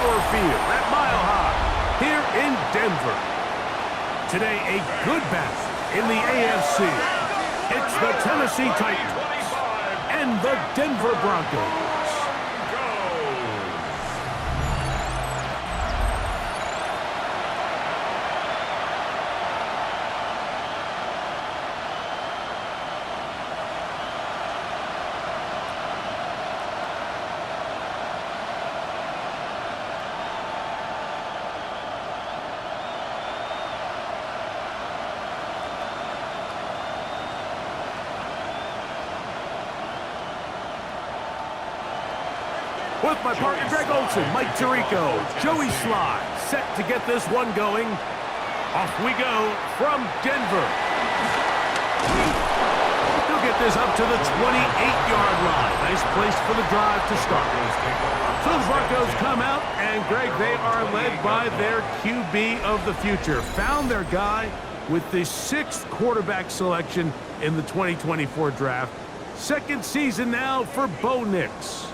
Power Field at Mile High here in Denver. Today, a good battle in the AFC. It's the Tennessee Titans and the Denver Broncos. With my partner Greg Olson, Mike Tirico, Joey Sly, set to get this one going. Off we go from Denver. He'll get this up to the 28-yard line. Nice place for the drive to start. So the Broncos come out, and Greg, they are led by their QB of the future. Found their guy with the 6th quarterback selection in the 2024 draft. Second season now for Bo Nix.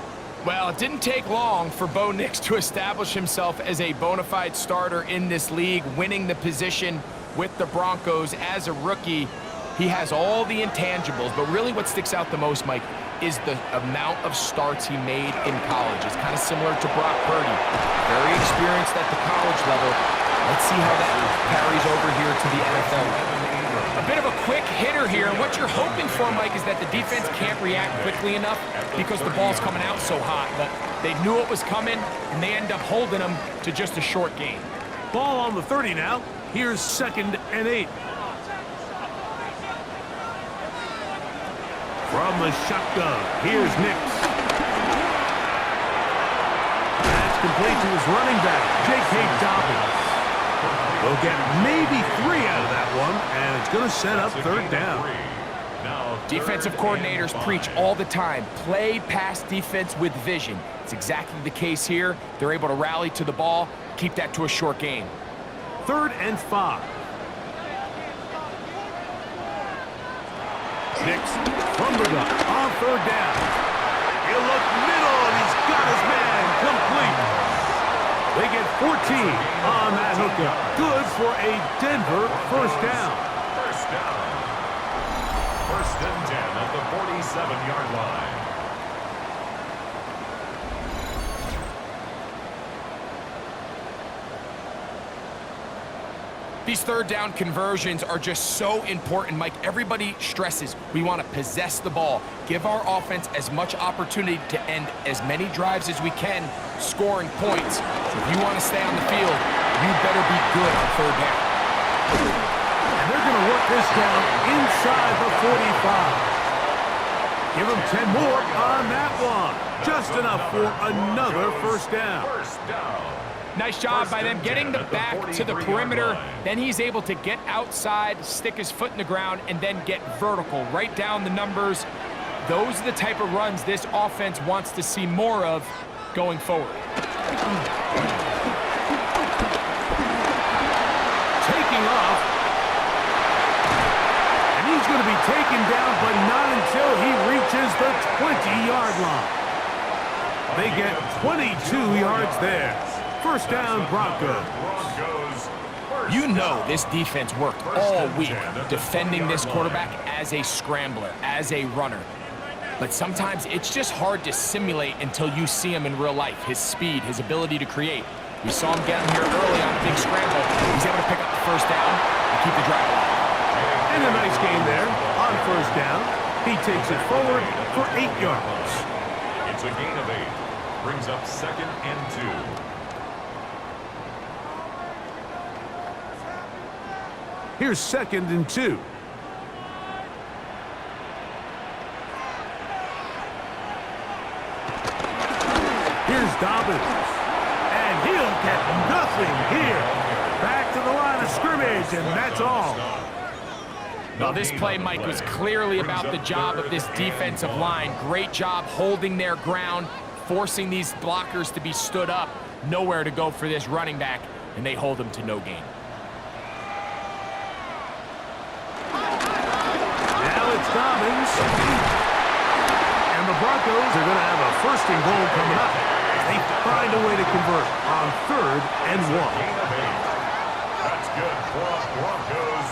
Well, it didn't take long for Bo Nix to establish himself as a bona fide starter in this league, winning the position with the Broncos as a rookie. He has all the intangibles, but really what sticks out the most, Mike, is the amount of starts he made in college. It's kind of similar to Brock Purdy. Very experienced at the college level. Let's see how that carries over here to the NFL level. A bit of a quick hitter here, and what you're hoping for, Mike, is that the defense can't react quickly enough because the ball's coming out so hot. But they knew it was coming, and they end up holding them to just a short gain. Ball on the 30 now. Here's 2nd and 8. From the shotgun, here's Nix. That's complete to his running back, J.K. Dobbins. We'll get maybe 3 out of that one, and it's going to set up 3rd down. Defensive coordinators preach all the time, play pass defense with vision. It's exactly the case here. They're able to rally to the ball, keep that to a short gain. 3rd and 5. Nix from the gun on 3rd down. He'll look middle, and he's got his man complete. They get 14 on that hookup. Good for a Denver 1st down. 1st and 10 at the 47-yard line. These 3rd down conversions are just so important, Mike. Everybody stresses we want to possess the ball, give our offense as much opportunity to end as many drives as we can, scoring points. So if you want to stay on the field, you better be good on 3rd down. And they're going to work this down inside the 45. Give them 10 more on that one. Just enough for another 1st down. Nice job by them getting the back to the perimeter. Then he's able to get outside, stick his foot in the ground, and then get vertical. Right down the numbers. Those are the type of runs this offense wants to see more of going forward. Taking off. And he's going to be taken down, but not until he reaches the 20-yard line. They get 22 yards there. 1st down, Broncos. You know this defense worked all week defending this quarterback as a scrambler, as a runner. But sometimes it's just hard to simulate until you see him in real life. His speed, his ability to create. We saw him get him here early on a big scramble. He's able to pick up the 1st down and keep the drive alive. And a nice gain there on 1st down. He takes it forward for 8 yards. It's a gain of 8. Brings up 2nd and 2. Here's 2nd and 2. Here's Dobbins. And he'll get nothing here. Back to the line of scrimmage, and that's all. Well, this play, Mike, was clearly about the job of this defensive line. Great job holding their ground, forcing these blockers to be stood up. Nowhere to go for this running back, and they hold him to no gain. Dobbins. And the Broncos are going to have a 1st and goal coming up. They find a way to convert on 3rd and 1. Gain of 8. That's good for a Broncos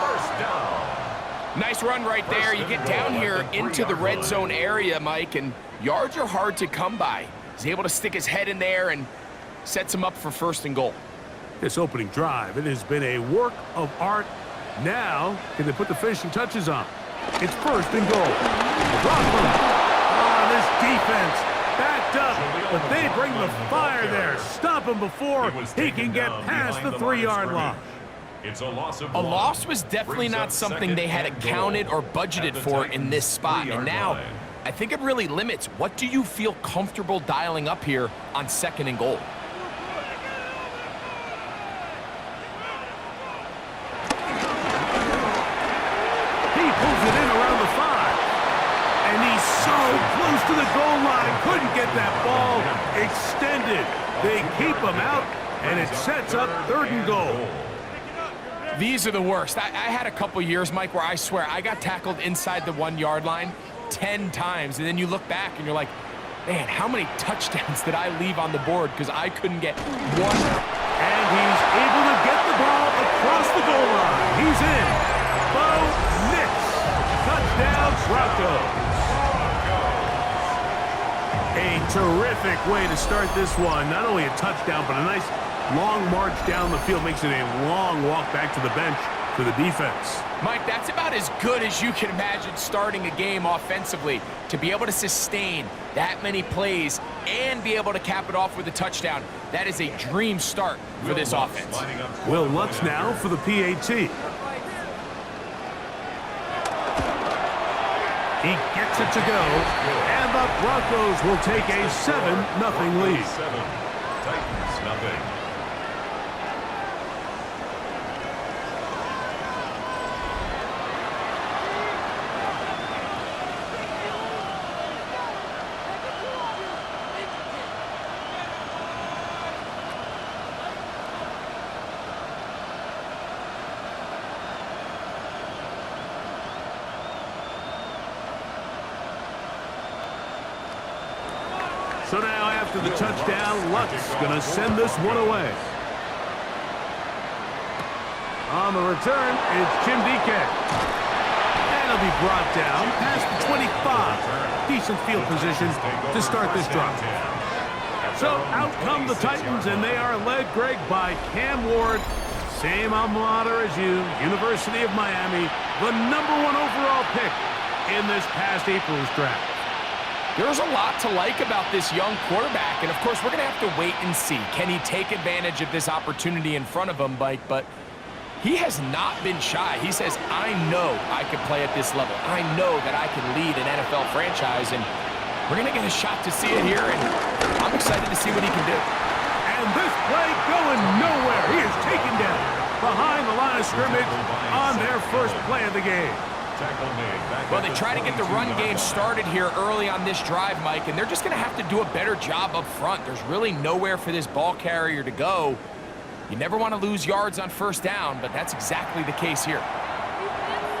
first down. Nice run right there. You get down here into the red zone area, Mike, and yards are hard to come by. He's able to stick his head in there and sets him up for 1st and goal. This opening drive, it has been a work of art. Now, can they put the finishing touches on? It's 1st and goal. Rockland. Oh, this defense backed up, but they bring the fire there. Stop him before he can get past the 3-yard line. It's a loss of A one. loss was definitely Brings not up something they had 2nd and accounted goal or budgeted at the for in Titans' this spot. And 3-yard now, line. I think it really limits. What do you feel comfortable dialing up here on 2nd and goal? He pulls it in around the 5. And he's so close to the goal line. Couldn't get that ball extended. They keep him out, and it sets up 3rd and goal. These are the worst. I had a couple years, Mike, where I swear I got tackled inside the 1-yard line 10 times, and then you look back and you're like, man, how many touchdowns did I leave on the board because I couldn't get one? And he's able to get the ball across the goal line. He's in. Bo Nix. Touchdown, Broncos. A terrific way to start this one. Not only a touchdown, but a nice long march down the field. Makes it a long walk back to the bench for the defense. Mike, that's about as good as you can imagine starting a game offensively. To be able to sustain that many plays and be able to cap it off with a touchdown, that is a dream start for this offense. Will Lutz now for the PAT. He gets it to go, and the Broncos will take a 7-0 lead. 7. Titans, nothing. So now after the touchdown, Lutz going to send this one away. On the return, it's Jim DK. And he'll be brought down past the 25. Decent field position to start this drive. So out come the Titans, and they are led, Greg, by Cam Ward. Same alma mater as you, University of Miami, the #1 overall pick in this past April's draft. There's a lot to like about this young quarterback, and of course, we're going to have to wait and see. Can he take advantage of this opportunity in front of him, Mike? But he has not been shy. He says, I know I can play at this level. I know that I can lead an NFL franchise, and we're going to get a shot to see it here, and I'm excited to see what he can do. And this play going nowhere. He is taken down behind the line of scrimmage on their first play of the game. Well, they try to get the run game started here early on this drive, Mike, and they're just going to have to do a better job up front. There's really nowhere for this ball carrier to go. You never want to lose yards on 1st down, but that's exactly the case here.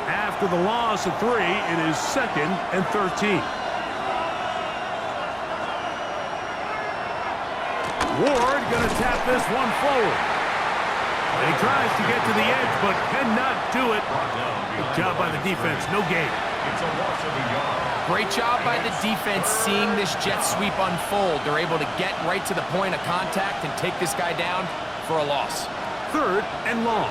After the loss of 3, it is 2nd and 13. Ward going to tap this one forward. And he tries to get to the edge, but cannot do it. Good job by the defense. No gain. It's a loss of a yard. Great job by the defense seeing this jet sweep unfold. They're able to get right to the point of contact and take this guy down for a loss. 3rd and long.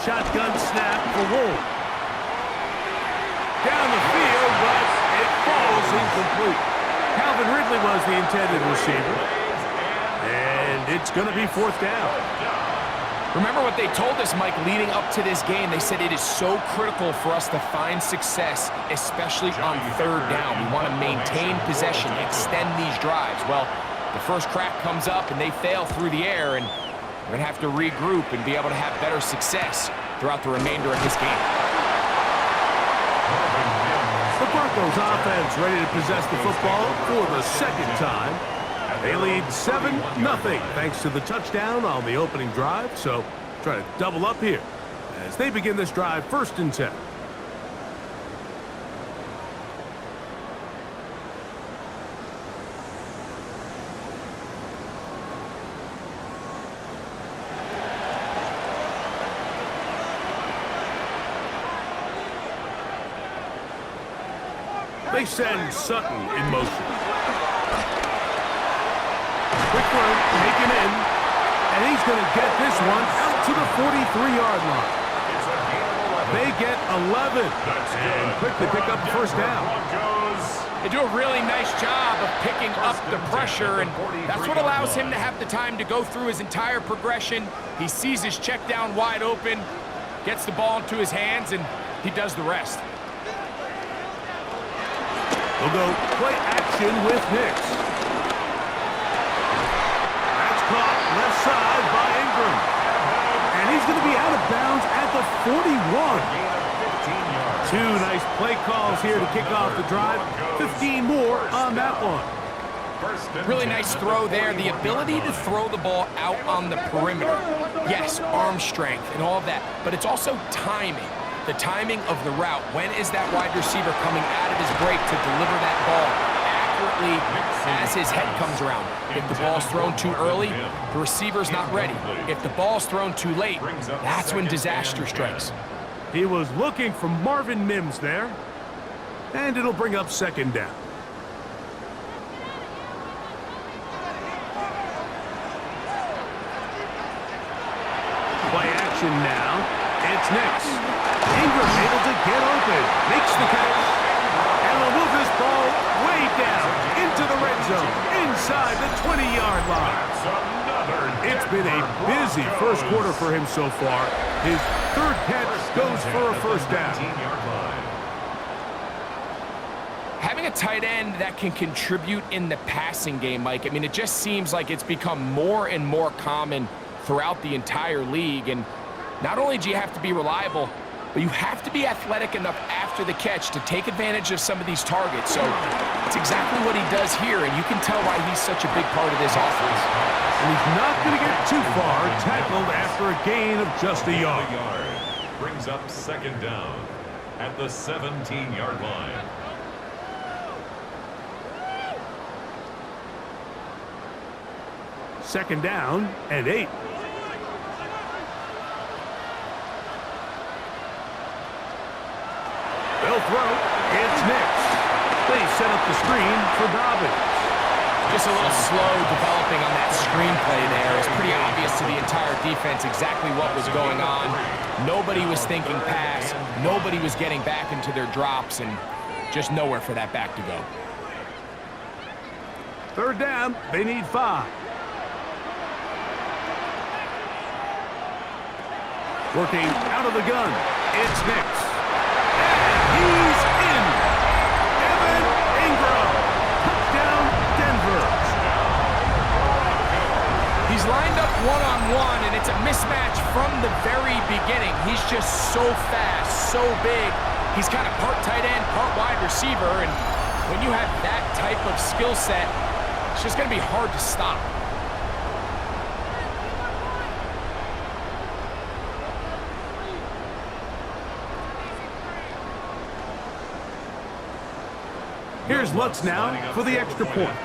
Shotgun snap for Ward. Down the field, but it falls incomplete. Calvin Ridley was the intended receiver. And it's going to be 4th down. Remember what they told us, Mike, leading up to this game. They said it is so critical for us to find success, especially on 3rd down. We want to maintain possession, extend these drives. Well, the first crack comes up and they fail through the air, and we're going to have to regroup and be able to have better success throughout the remainder of this game. The Broncos offense ready to possess the football for the 2nd time. They lead 7-0 thanks to the touchdown on the opening drive. So try to double up here as they begin this drive 1st and 10. They send Sutton in motion. Quick run, taken in, and he's going to get this one out to the 43-yard line. They get 11, and quickly pick up the first down. They do a really nice job of picking up the pressure, and that's what allows him to have the time to go through his entire progression. He sees his check down wide open, gets the ball into his hands, and he does the rest. We'll go play action with Nix. That's caught left side by Ingram. And he's going to be out of bounds at the 41. 2 nice play calls here to kick off the drive. 15 more on that one. Really nice throw there. The ability to throw the ball out on the perimeter. Yes, arm strength and all of that, but it's also timing. The timing of the route. When is that wide receiver coming out of his break to deliver that ball accurately as his head comes around? If the ball's thrown too early, the receiver's not ready. If the ball's thrown too late, that's when disaster strikes. He was looking for Marvin Mims there, and it'll bring up second down. Play action now. It's Nix. Ingram able to get open, makes the catch, and will move this ball way down into the red zone, inside the 20-yard line. It's been a busy first quarter for him so far. His third catch goes for a first down. Having a tight end that can contribute in the passing game, Mike, I mean, it just seems like it's become more and more common throughout the entire league. And not only do you have to be reliable, but you have to be athletic enough after the catch to take advantage of some of these targets. So it's exactly what he does here, and you can tell why he's such a big part of this offense. And he's not going to get too far, tackled after a gain of just a yard. Brings up second down at the 17-yard line. Second down and 8. They'll throw. It's Nix. They set up the screen for Dobbins. Just a little slow developing on that screenplay there. It's pretty obvious to the entire defense exactly what was going on. Nobody was thinking pass. Nobody was getting back into their drops, and just nowhere for that back to go. Third down. They need 5. Working out of the gun. It's Nix. He's in. Evan Ingram. Touchdown, Denver. He's lined up one-on-one, and it's a mismatch from the very beginning. He's just so fast, so big. He's kind of part tight end, part wide receiver, and when you have that type of skill set, it's just going to be hard to stop. Here's Lutz now for the extra point.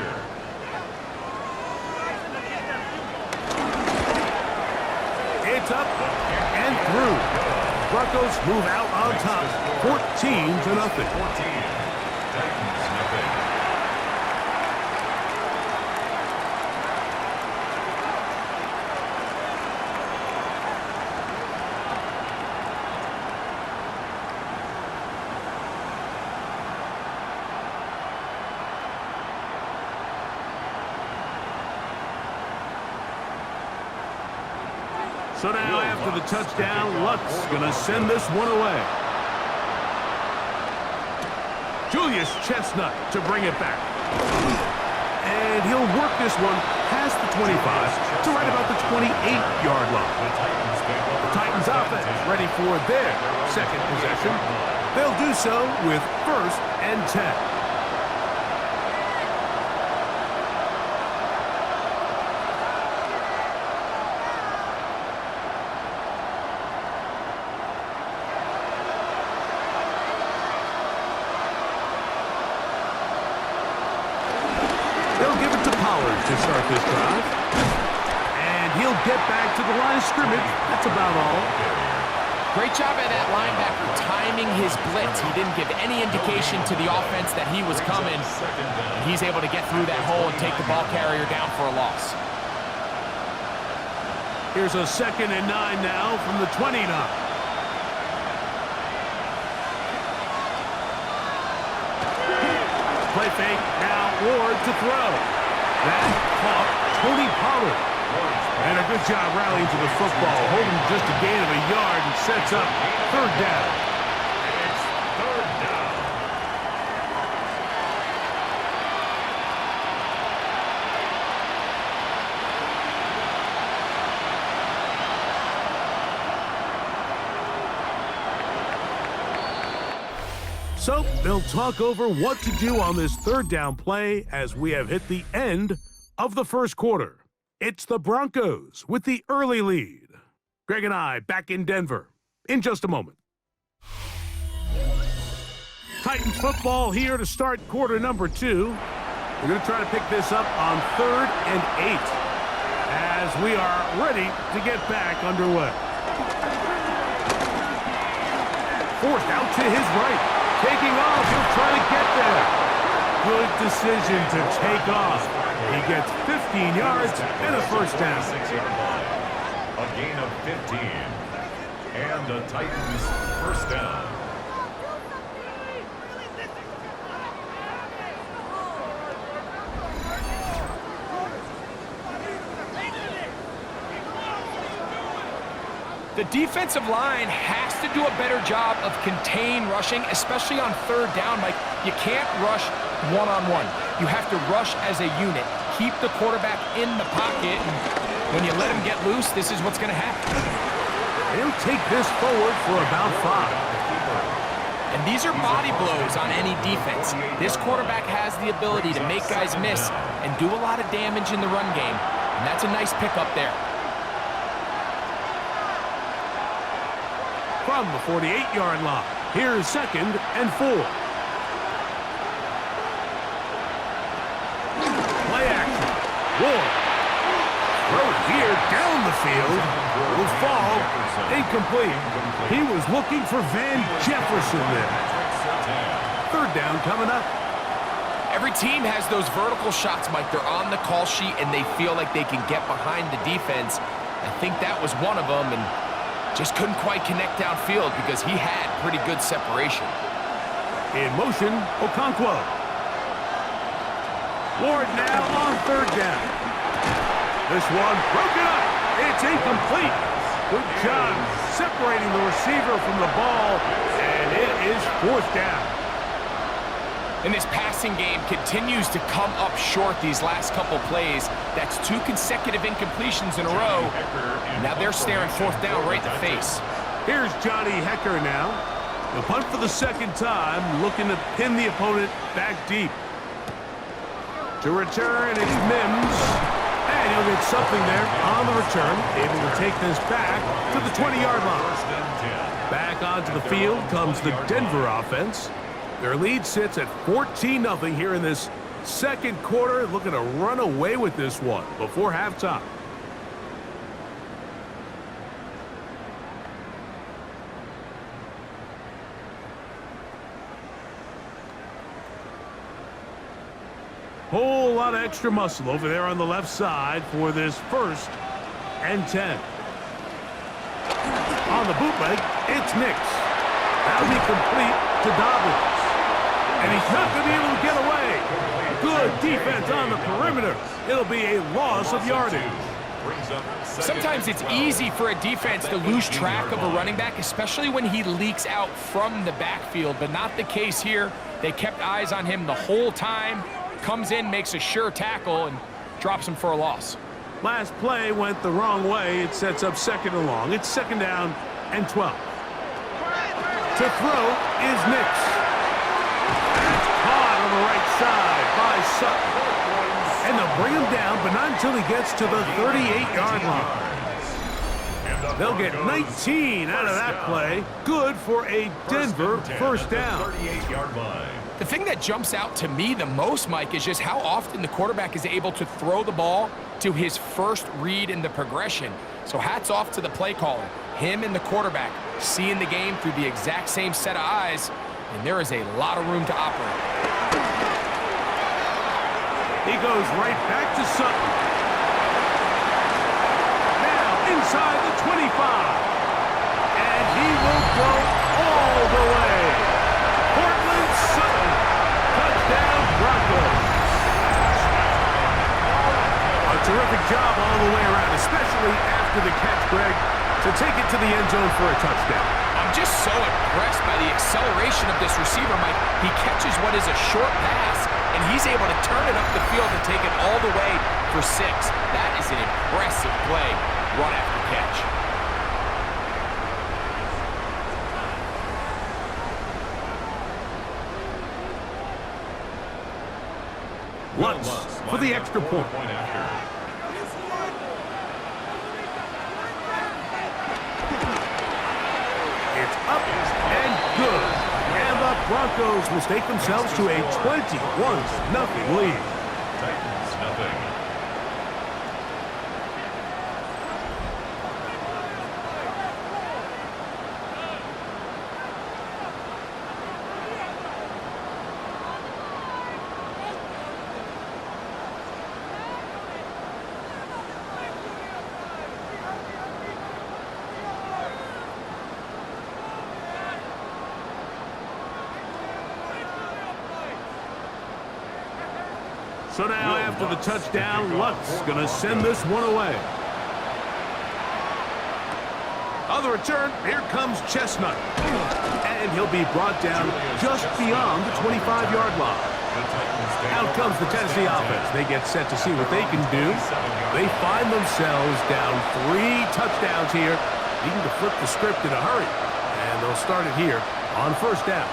It's up and through. Broncos move out on top, 14-0. So now after the touchdown, Lutz gonna send this one away. Julius Chestnut to bring it back. And he'll work this one past the 25 to right about the 28-yard line. The Titans offense ready for their second possession. They'll do so with 1st and 10. To start this drive. And he'll get back to the line of scrimmage. That's about all. Great job by that linebacker timing his blitz. defense. He didn't give any indication to the offense that he was coming. And he's able to get through that hole and take the ball carrier down for a loss. Here's a 2nd and 9 now from the 29. Play fake, now Ward to throw. That caught Tony Pollard. And a good job rallying to the football, holding just a gain of a yard and sets up 3rd down. It's 3rd down. So they'll talk over what to do on this 3rd down play as we have hit the end of the 1st quarter. It's the Broncos with the early lead. Greg and I back in Denver in just a moment. Titans football here to start quarter number 2. We're going to try to pick this up on 3rd and 8 as we are ready to get back underway. 4th out to his right. Taking off, he'll try to get there. Good decision to take off. He gets 15 yards and a 1st down. 6-yard line. A gain of 15. And the Titans 1st down. The defensive line has to do a better job of contain rushing, especially on 3rd down. Like, you can't rush one-on-one. You have to rush as a unit. Keep the quarterback in the pocket, and when you let him get loose, this is what's going to happen. He'll take this forward for about 5. And these are body blows on any defense. This quarterback has the ability to make guys miss and do a lot of damage in the run game, and that's a nice pickup there. From the 48-yard line, here's 2nd and 4. Play action. Ward. Throw here down the field. Will fall. Incomplete. He was looking for Van Jefferson there. 3rd down coming up. Every team has those vertical shots, Mike. They're on the call sheet, and they feel like they can get behind the defense. I think that was one of them, and just couldn't quite connect downfield because he had pretty good separation. In motion, Okonkwo. Ward now on 3rd down. This one broken up. It's incomplete. Good job separating the receiver from the ball, and it is 4th down. And this passing game continues to come up short these last couple plays. That's 2 consecutive incompletions in a row. Now they're staring 4th down right in the face. Here's Johnny Hecker now. The punt for the 2nd time, looking to pin the opponent back deep. To return, it's Mims. And he'll get something there on the return, able to take this back to the 20-yard line. Back onto the field comes the Denver offense. Their lead sits at 14-0 here in this 2nd quarter, looking to run away with this one before halftime. Whole lot of extra muscle over there on the left side for this 1st and 10. On the bootleg, it's Nix. That'll be complete to Dobbins. And he's not going to be able to get away. Good defense on the perimeter. It'll be a loss of yardage. Sometimes it's easy for a defense to lose track of a running back, especially when he leaks out from the backfield, but not the case here. They kept eyes on him the whole time. Comes in, makes a sure tackle, and drops him for a loss. Last play went the wrong way. It sets up 2nd and long. It's 2nd down and 12. To throw is Nix. Caught on the right side by Sutton. And they'll bring him down, but not until he gets to the 38-yard line. They'll get 19 out of that play. Good for a Denver 1st down. 38-yard line. The thing that jumps out to me the most, Mike, is just how often the quarterback is able to throw the ball to his first read in the progression. So hats off to the play caller. Him and the quarterback seeing the game through the exact same set of eyes, and there is a lot of room to operate. He goes right back to Sutton. Now inside the 25. And he will go all the way. Cortland Sutton. Touchdown, Broncos. A terrific job all the way around, especially after the catch, Greg, to take it to the end zone for a touchdown. I'm just so impressed by the acceleration of this receiver, Mike. He catches what is a short pass, and he's able to turn it up the field and take it all the way for 6. That is an impressive play, run after catch. Lutz for the extra point. It's up and good. And the Broncos will stake themselves to a 21-0 lead. Titans, nothing. So now after the touchdown, Lutz going to send this one away. On the return, here comes Chestnut. And he'll be brought down just beyond the 25-yard line. Out comes the Tennessee offense. They get set to see what they can do. They find themselves down 3 touchdowns here, needing to flip the script in a hurry. And they'll start it here on first down.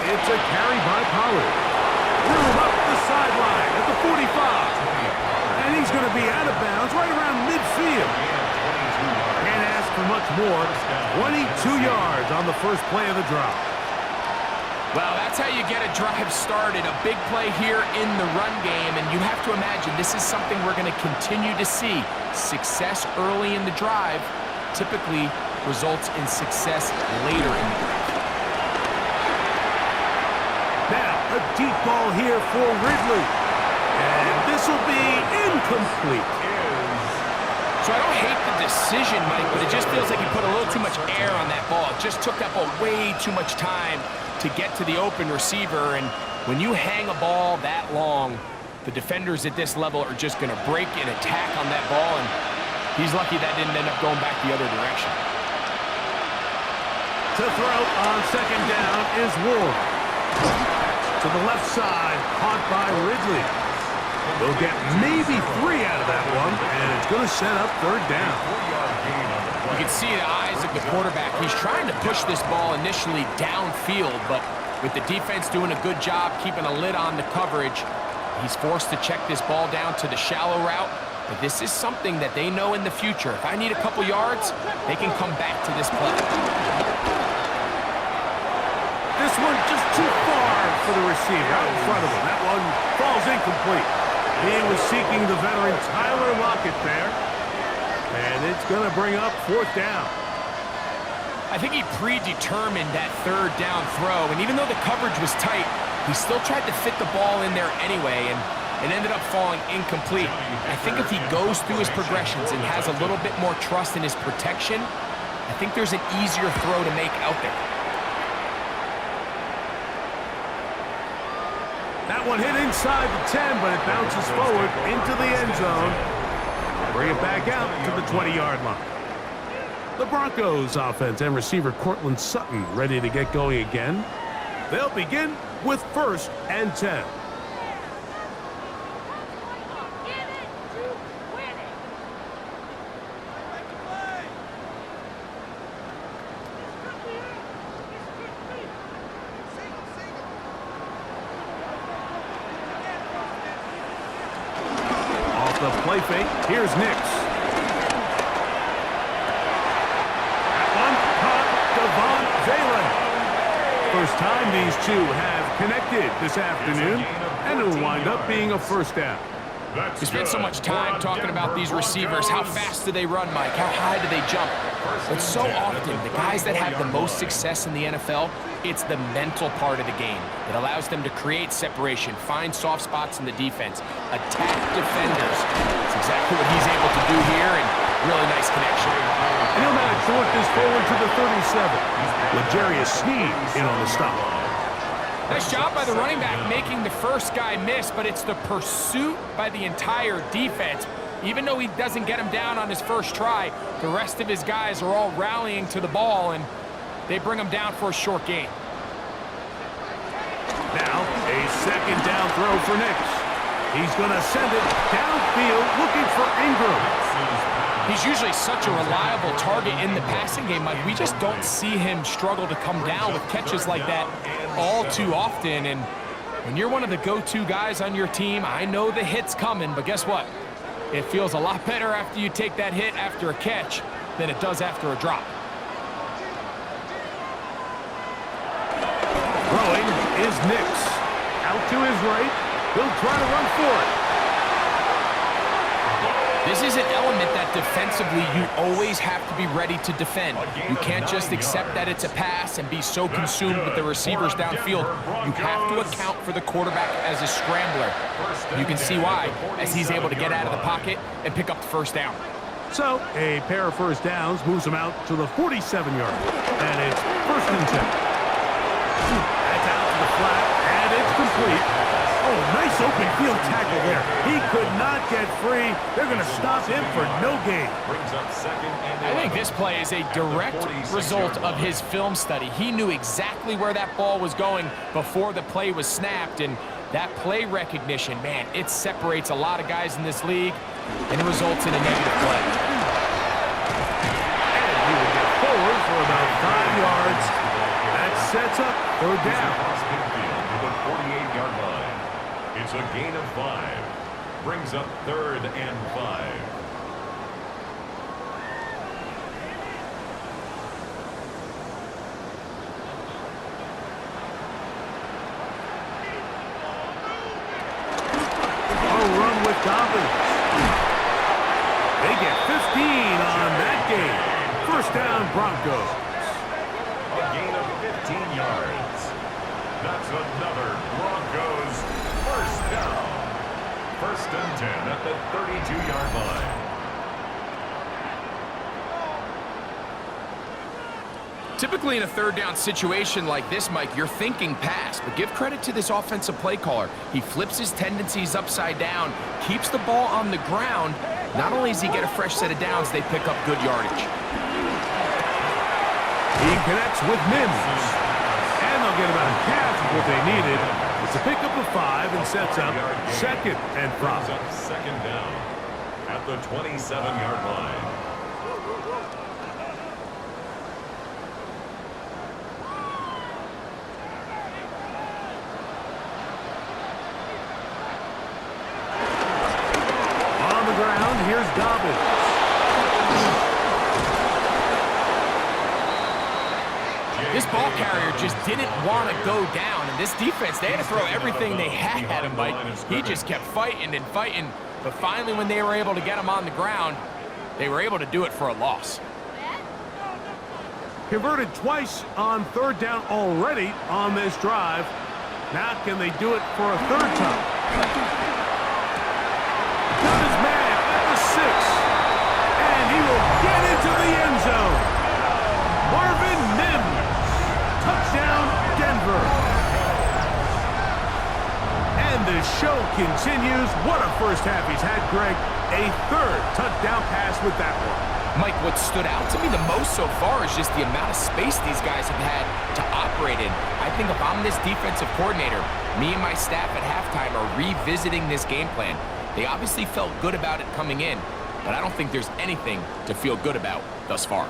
It's a carry by Pollard. Room up the sideline at the 45. And he's going to be out of bounds right around midfield. Can't ask for much more. 22 yards on the first play of the drive. Well, that's how you get a drive started. A big play here in the run game. And you have to imagine this is something we're going to continue to see. Success early in the drive typically results in success later in the drive. Now, a deep ball here for Ridley. And this will be incomplete. So I don't hate the decision, Mike, but it just feels like he put a little too much air on that ball. It just took that ball way too much time to get to the open receiver. And when you hang a ball that long, the defenders at this level are just going to break and attack on that ball. And he's lucky that didn't end up going back the other direction. To throw on second down is Ward. To the left side, caught by Ridley. They'll get maybe 3 out of that one, and it's going to set up third down. You can see the eyes of the quarterback. He's trying to push this ball initially downfield, but with the defense doing a good job keeping a lid on the coverage, he's forced to check this ball down to the shallow route. But this is something that they know in the future. If I need a couple yards, they can come back to this play. This one just too far for the receiver out in front of him. That one falls incomplete. He was seeking the veteran Tyler Lockett there. And it's going to bring up fourth down. I think he predetermined that third down throw. And even though the coverage was tight, he still tried to fit the ball in there anyway. And it ended up falling incomplete. I think if he goes through his progressions and has a little bit more trust in his protection, I think there's an easier throw to make out there. That one hit inside the 10, but it bounces forward into the end zone. Bring it back out to the 20-yard line. The Broncos offense and receiver Cortland Sutton ready to get going again. They'll begin with 1st and 10. The play fake. Here's Nix. That one First time these two have connected this afternoon, and it will wind up being a first down. We spent so much time talking about these receivers. How fast do they run, Mike? How high do they jump? But so often, the guys that have the most success in the NFL, it's the mental part of the game. It allows them to create separation, find soft spots in the defense, attack defenders. That's exactly what he's able to do here, and really nice connection. And he'll manage to work this forward to the 37. L'Jarius Sneed in on the stop. Nice job by the running back making the first guy miss, but it's the pursuit by the entire defense. Even though he doesn't get him down on his first try, the rest of his guys are all rallying to the ball, and they bring him down for a short gain. Now, a second down throw for Nix. He's going to send it downfield looking for Ingram. He's usually such a reliable target in the passing game, Mike. We just don't see him struggle to come down with catches like that all too often. And when you're one of the go-to guys on your team, I know the hit's coming, but guess what? It feels a lot better after you take that hit after a catch than it does after a drop. Throwing is Nix. Out to his right. He'll try to run for it. This is an element that defensively you always have to be ready to defend. You can't just accept that it's a pass and be so consumed with the receivers downfield. You have to account for the quarterback as a scrambler. You can see why, as he's able to get out of the pocket and pick up the first down. So, a pair of first downs moves him out to the 47-yard. And it's 1st and 10. That's out to the flat, and it's complete. Oh, nice open field tackle there. He could not get free. They're going to stop him for no gain. I think this play is a direct result of his film study. He knew exactly where that ball was going before the play was snapped, and that play recognition, man, it separates a lot of guys in this league and results in a negative play. And he will get forward for about 5 yards. That sets up 3rd down. To the 48-yard line. It's a gain of 5. Brings up 3rd and 5. A run with Dobbins. They get 15 on that game. 1st down, Broncos. A gain of 15 yards. That's another Broncos 1st down. 1st and 10 at the 32-yard line. Typically in a 3rd down situation like this, Mike, you're thinking pass, but give credit to this offensive play caller. He flips his tendencies upside down, keeps the ball on the ground. Not only does he get a fresh set of downs, they pick up good yardage. He connects with Mims. And they'll get about half of what they needed. It's a pickup of 5 and sets up 2nd and 5. Brings up 2nd down at the 27-yard line. On the ground, here's Dobbins. This ball carrier just didn't want to go down, and this defense, they had to throw everything they had at him, Mike. He just kept fighting and fighting, but finally when they were able to get him on the ground, they were able to do it for a loss. Converted twice on 3rd down already on this drive. Now can they do it for a 3rd time? Got his man at the 6, and he will get into the end zone. Marvin Mims. Touchdown, Denver. And the show continues. What a first half he's had, Greg. A 3rd touchdown pass with that one. Mike, what stood out to me the most so far is just the amount of space these guys have had to operate in. I think if I'm this defensive coordinator, me and my staff at halftime are revisiting this game plan. They obviously felt good about it coming in, but I don't think there's anything to feel good about thus far.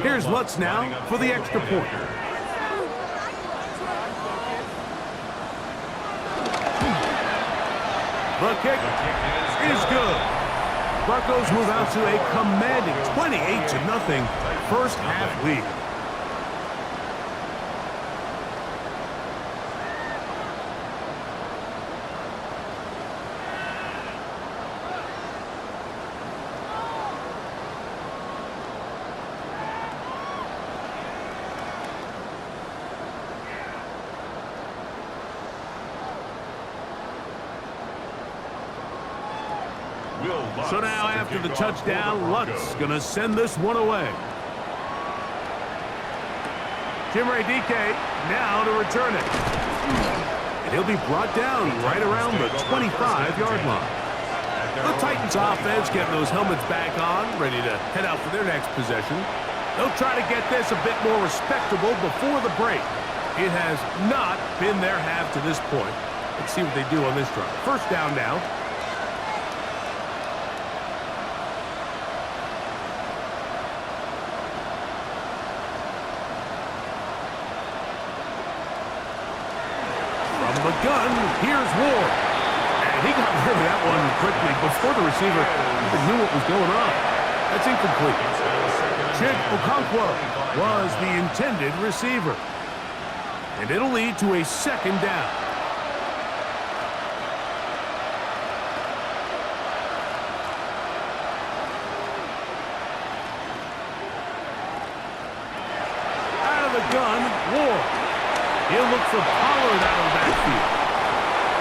Here's Lutz now for the extra point. The kick is good. Broncos move out to a commanding 28-0 first half lead. So now after the touchdown, Lutz going to send this one away. Jimmy DK now to return it. And he'll be brought down right around the 25-yard line. The Titans offense getting those helmets back on, ready to head out for their next possession. They'll try to get this a bit more respectable before the break. It has not been their half to this point. Let's see what they do on this drive. First down now. From the gun, here's Ward. And he got rid of that one quickly before the receiver even knew what was going on. That's incomplete. Chig Okonkwo was the intended receiver. And it'll lead to a second down. Out of the gun, Ward. He'll look for Pollard out of the backfield.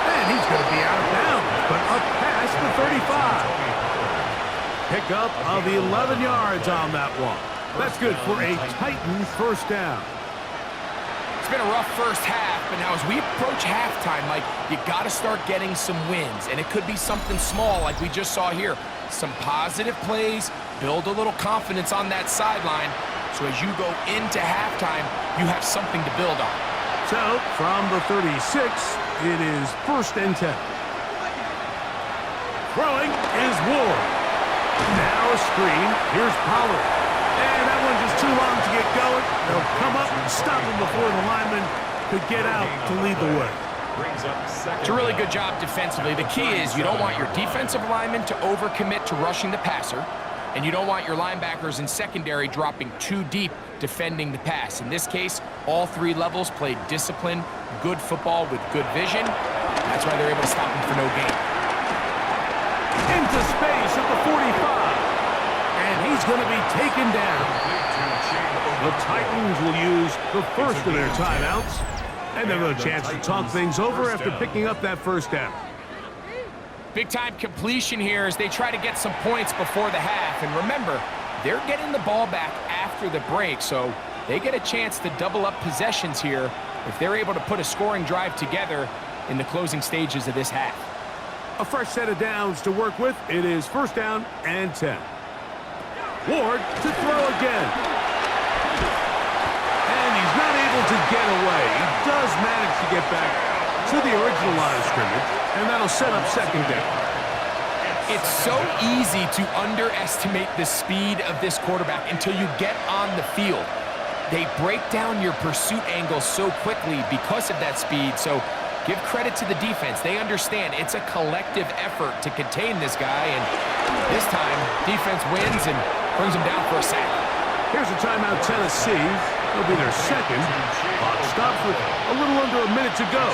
And he's going to be out of bounds, but up past the 35. Pickup of 11 yards on that one. That's good for a Titan first down. It's been a rough first half, but now as we approach halftime, Mike, you got to start getting some wins, and it could be something small like we just saw here. Some positive plays, build a little confidence on that sideline, so as you go into halftime, you have something to build on. So, from the 36, it is 1st and 10. Throwing is Ward. Now a screen. Here's Pollard. And that one just too long to get going. They'll come up and stop him before the lineman could get out to lead the way. It's a really good job defensively. The key is you don't want your defensive linemen to overcommit to rushing the passer, and you don't want your linebackers in secondary dropping too deep defending the pass. In this case, all three levels played disciplined, good football with good vision. That's why they're able to stop him for no gain. Into space at the 45. And he's going to be taken down. The Titans will use the first of their timeouts. And they'll have a chance to talk things over after picking up that first down. Big-time completion here as they try to get some points before the half. And remember, they're getting the ball back after the break, so they get a chance to double up possessions here if they're able to put a scoring drive together in the closing stages of this half. A fresh set of downs to work with. It is 1st down and 10. Ward to throw again. And he's not able to get away. He does manage to get back to the original line of scrimmage, and that'll set up 2nd down. It's so easy to underestimate the speed of this quarterback until you get on the field. They break down your pursuit angles so quickly because of that speed, so give credit to the defense. They understand it's a collective effort to contain this guy, and this time, defense wins and brings him down for a sack. Here's a timeout, Tennessee. It'll be their second. Clock stops with a little under a minute to go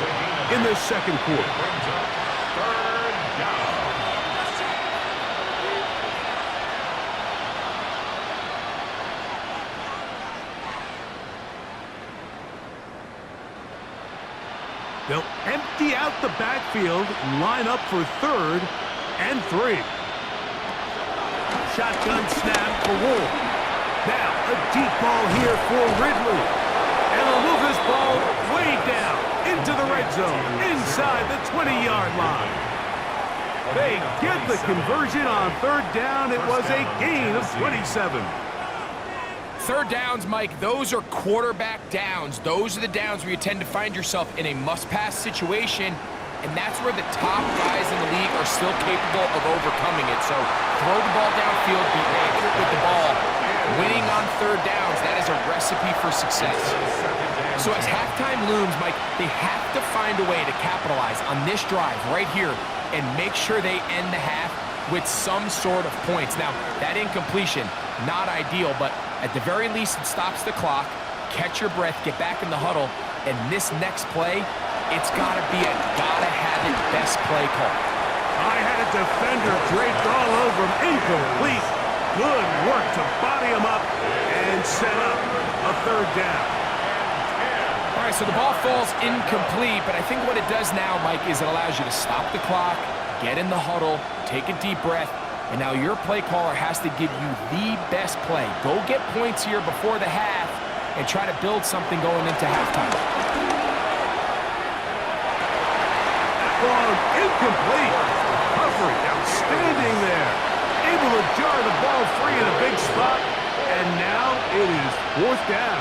in this second quarter. They'll empty out the backfield, line up for 3rd and 3. Shotgun snap for Ward. Now a deep ball here for Ridley. And they'll move this ball way down into the red zone, inside the 20-yard line. They get the conversion on 3rd down. It was a gain of 27. 3rd downs, Mike, those are quarterback downs. Those are the downs where you tend to find yourself in a must-pass situation, and that's where the top guys in the league are still capable of overcoming it. So throw the ball downfield, be accurate with the ball. Winning on 3rd downs, that is a recipe for success. So as halftime looms, Mike, they have to find a way to capitalize on this drive right here and make sure they end the half with some sort of points. Now, that incompletion, not ideal, but at the very least, it stops the clock. Catch your breath, get back in the huddle, and this next play, it's got to be a gotta-have-it best play call. I had a defender draped all over him. Incomplete. Good work to body him up and set up a 3rd down. All right, so the ball falls incomplete, but I think what it does now, Mike, is it allows you to stop the clock, get in the huddle, take a deep breath, and now your play caller has to give you the best play. Go get points here before the half and try to build something going into halftime. Ball incomplete. Humphrey outstanding there. Able to jar the ball free in a big spot, and now it is 4th down.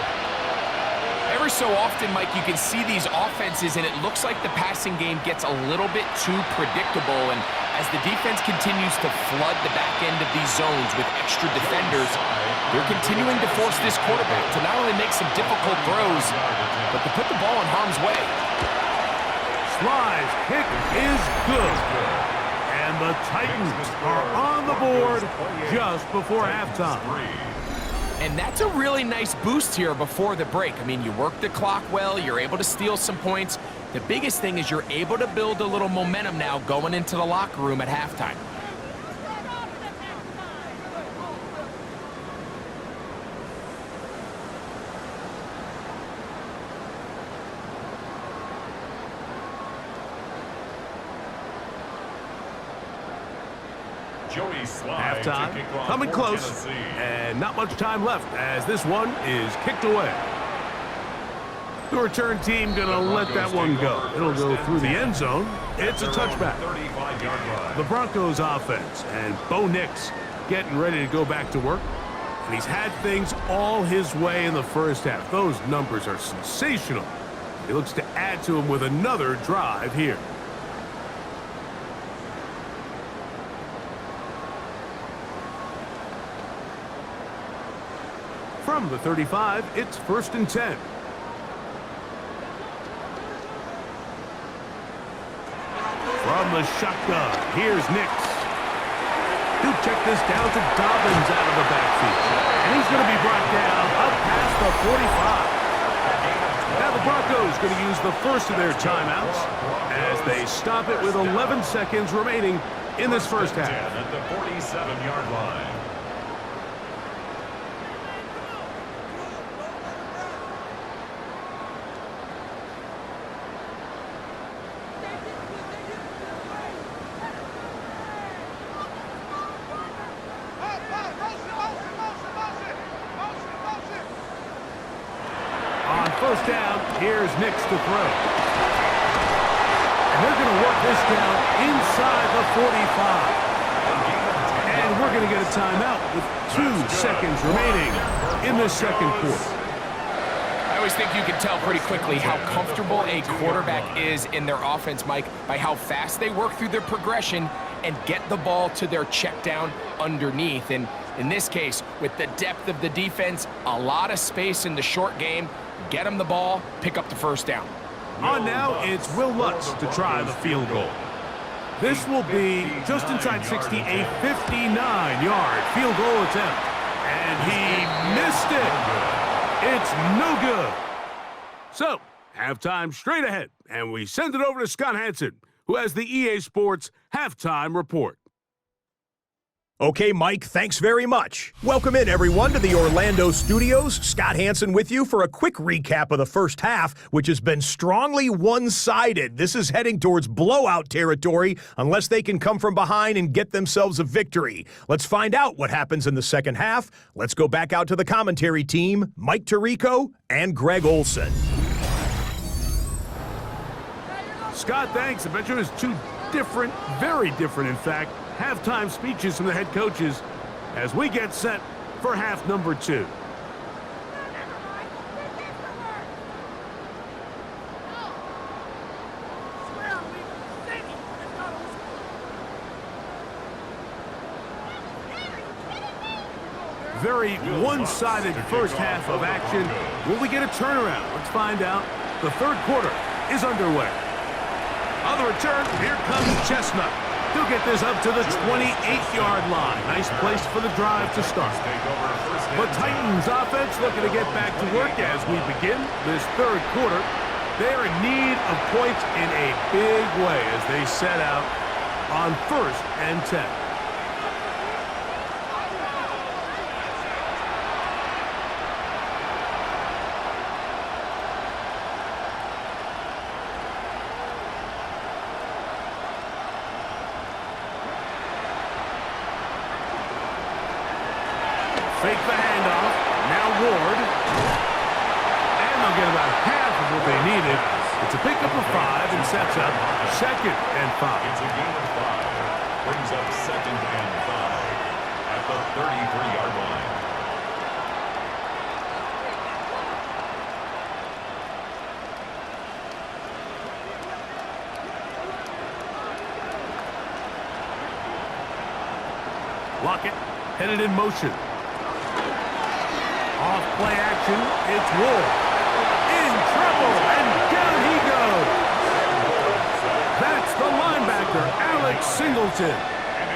Every so often, Mike, you can see these offenses, and it looks like the passing game gets a little bit too predictable. And as the defense continues to flood the back end of these zones with extra defenders, they're continuing to force this quarterback to not only make some difficult throws, but to put the ball in harm's way. Sly's kick is good. And the Titans are on the board just before halftime. And that's a really nice boost here before the break. I mean, you work the clock well, you're able to steal some points. The biggest thing is you're able to build a little momentum now going into the locker room at halftime. Halftime, coming close, and not much time left as this one is kicked away. The return team going to let that one go. It'll go through the end zone. It's a touchback. The Broncos offense and Bo Nix getting ready to go back to work. And he's had things all his way in the first half. Those numbers are sensational. He looks to add to them with another drive here. From the 35, it's 1st and 10. From the shotgun, here's Nix. He'll check this down to Dobbins out of the backfield. And he's going to be brought down up past the 45. Now the Broncos going to use the first of their timeouts as they stop it with 11 seconds remaining in this first half. At the 47-yard line. First down, here's Nix to throw. And they're going to work this down inside the 45. And we're going to get a timeout with 2 seconds remaining in the second quarter. I always think you can tell pretty quickly how comfortable a quarterback is in their offense, Mike, by how fast they work through their progression and get the ball to their check down underneath. And in this case, with the depth of the defense, a lot of space in the short game, get them the ball, pick up the first down. On now, it's Will Lutz to try the field goal. This will be just inside 60, a 59-yard field goal attempt. And he missed it. It's no good. So, halftime straight ahead, and we send it over to Scott Hansen, who has the EA Sports Halftime Report. Okay, Mike, thanks very much. Welcome in, everyone, to the Orlando studios. Scott Hansen with you for a quick recap of the first half, which has been strongly one-sided. This is heading towards blowout territory unless they can come from behind and get themselves a victory. Let's find out what happens in the second half. Let's go back out to the commentary team, Mike Tirico and Greg Olson. Scott, thanks. I bet you it was 2 different, very different, in fact, halftime speeches from the head coaches as we get set for half number 2. Very one-sided first half of action. Will we get a turnaround? Let's find out. The third quarter is underway. On the return, here comes Chestnut. He'll get this up to the 28-yard line. Nice place for the drive to start. The Titans offense looking to get back to work as we begin this third quarter. They're in need of points in a big way as they set out on 1st and 10. fake the handoff. Now Ward. And they'll get about half of what they needed. It's a pickup of 5 and sets up 2nd and 5. It's a gain of 5. Brings up 2nd and 5 at the 33-yard line. Lockett headed in motion. Off play action, it's Ward. In trouble, and down he goes. That's the linebacker, Alex Singleton.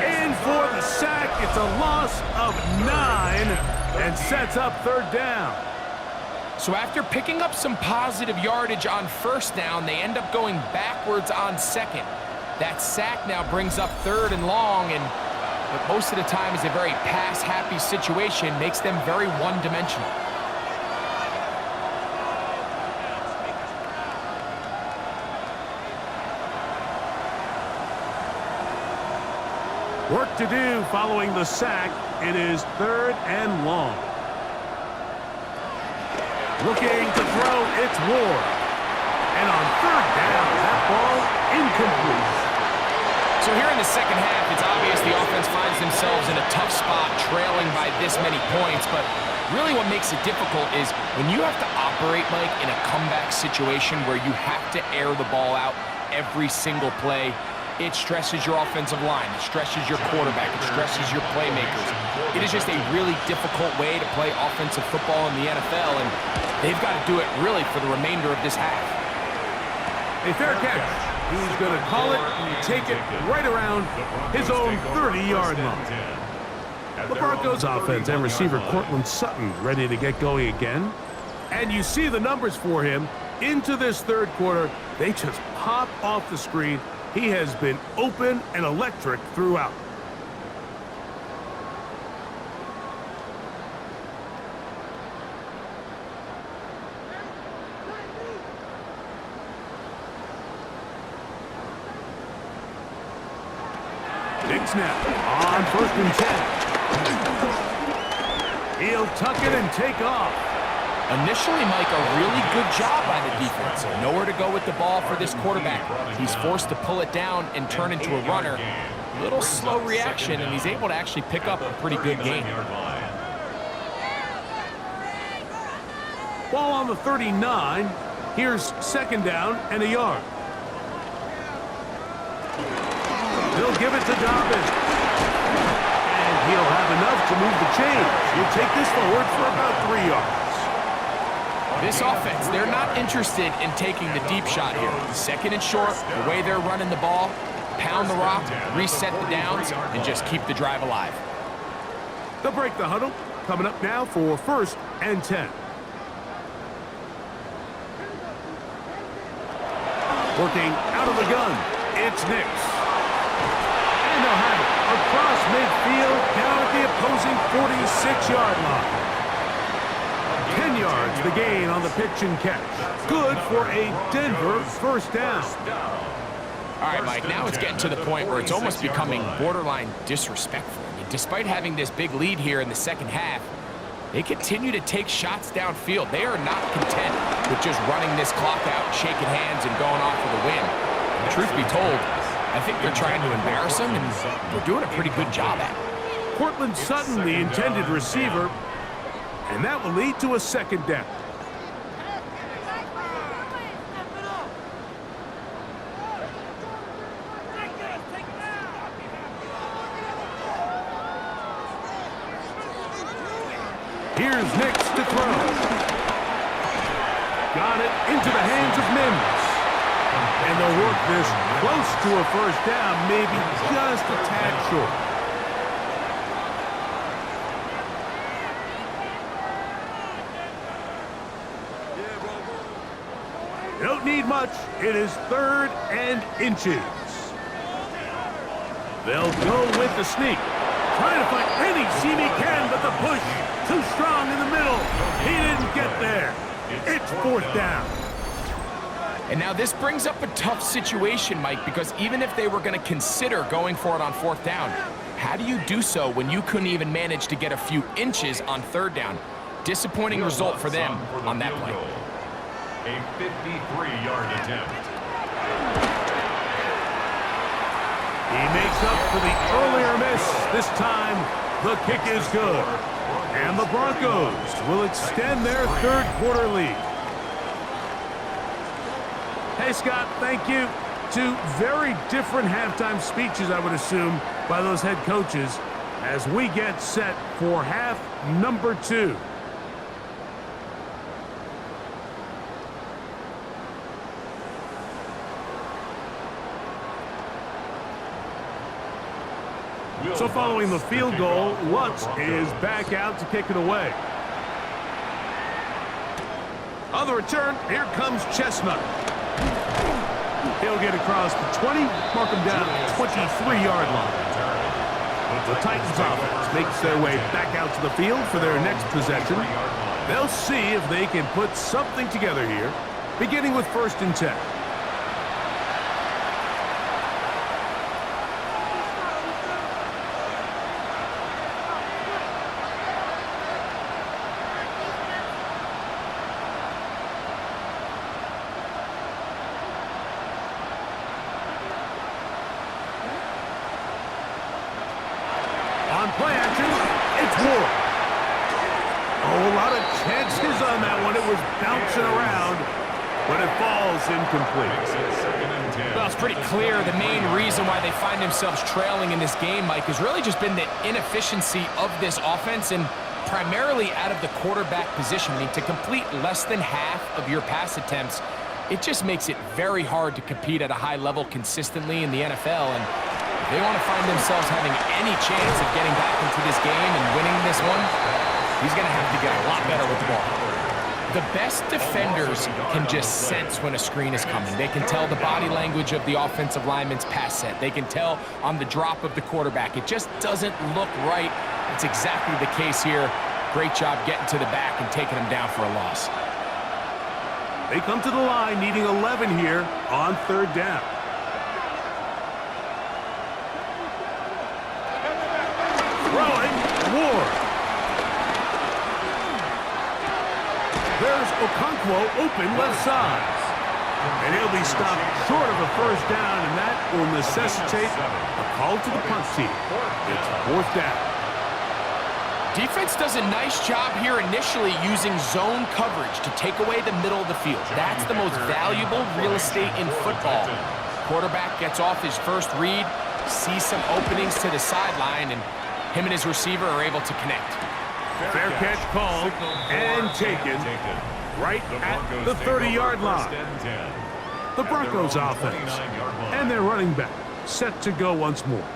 In for the sack. It's a loss of 9 and sets up 3rd down. So after picking up some positive yardage on 1st down, they end up going backwards on 2nd. That sack now brings up 3rd and long, and but most of the time is a very pass-happy situation, makes them very one-dimensional. Work to do following the sack. It is 3rd and long. Looking to throw, it's Ward. And on 3rd down, that ball incomplete. So here in the second half, it's obvious the offense finds themselves in a tough spot, trailing by this many points. But really what makes it difficult is when you have to operate, Mike, in a comeback situation where you have to air the ball out every single play, it stresses your offensive line, it stresses your quarterback, it stresses your playmakers. It is just a really difficult way to play offensive football in the NFL, and they've got to do it really for the remainder of this half. A fair catch. He's going to call it and take it right around his own 30-yard line. The Broncos offense and receiver Cortland Sutton ready to get going again. And you see the numbers for him into this 3rd quarter. They just pop off the screen. He has been open and electric throughout. Big snap on 1st and 10. He'll tuck it and take off. Initially, Mike, a really good job by the defense. Nowhere to go with the ball for this quarterback. He's forced to pull it down and turn into a runner. Little slow reaction, and he's able to actually pick up a pretty good gain. Ball on the 39. Here's 2nd down and a yard. He'll give it to Dobbins. And he'll have enough to move the chains. He'll take this forward for about 3 yards. This offense, they're not interested in taking the deep shot here. 2nd and short, the way they're running the ball, pound the rock, reset the downs, and just keep the drive alive. They'll break the huddle. Coming up now for 1st and 10. Working out of the gun, it's Nix. And they'll have it across midfield, down at the opposing 46-yard line. 10 yards the gain on the pitch and catch. Good for a Denver 1st down. All right, Mike, now it's getting to the point where it's almost becoming borderline disrespectful. I mean, despite having this big lead here in the second half, they continue to take shots downfield. They are not content with just running this clock out, shaking hands, and going off for the win. And truth be told, I think they're trying to embarrass him, and they're doing a pretty good job at it. Cortland Sutton, the intended receiver, and that will lead to a 2nd down. Here's Nix to throw. Got it into the hands of Mims. And they'll work this close to a 1st down, maybe just a tad short. Don't need much. It is 3rd and inches. They'll go with the sneak. Trying to find any seam he can, but the push too strong in the middle. He didn't get there. It's 4th down. And now this brings up a tough situation, Mike, because even if they were going to consider going for it on 4th down, How do you do so when you couldn't even manage to get a few inches on third down? Disappointing result for them on that play. A 53-yard attempt. He makes up for the earlier miss. This time, the kick is good. And the Broncos will extend their third quarter lead. Hey, Scott, thank you. Two very different halftime speeches, I would assume, by those head coaches as we get set for half number 2. So following the field goal, Lutz is back out to kick it away. On the return, here comes Chestnut. He'll get across the 20, mark him down at the 23-yard line. The Titans offense makes their way back out to the field for their next possession. They'll see if they can put something together here, beginning with 1st and 10. On play action, it's Ward. Oh, a lot of chances on that one. It was bouncing around, but it falls incomplete. Well, it's pretty clear the main reason why they find themselves trailing in this game, Mike, has really just been the inefficiency of this offense and primarily out of the quarterback position. I mean, to complete less than half of your pass attempts, it just makes it very hard to compete at a high level consistently in the NFL. And if they want to find themselves having any chance of getting back into this game and winning this one, he's going to have to get a lot better with the ball. The best defenders can just sense when a screen is coming. They can tell the body language of the offensive lineman's pass set. They can tell on the drop of the quarterback. It just doesn't look right. It's exactly the case here. Great job getting to the back and taking him down for a loss. They come to the line needing 11 here on 3rd down. Throwing, Ward. There's Okonkwo open left side. And he'll be stopped short of a 1st down, and that will necessitate a call to the punt team. It's 4th down. Defense does a nice job here initially using zone coverage to take away the middle of the field. That's the most valuable real estate in football. Quarterback gets off his first read, sees some openings to the sideline, and him and his receiver are able to connect. Fair catch called and taken right at the 30-yard line. The Broncos offense and their running back set to go once more.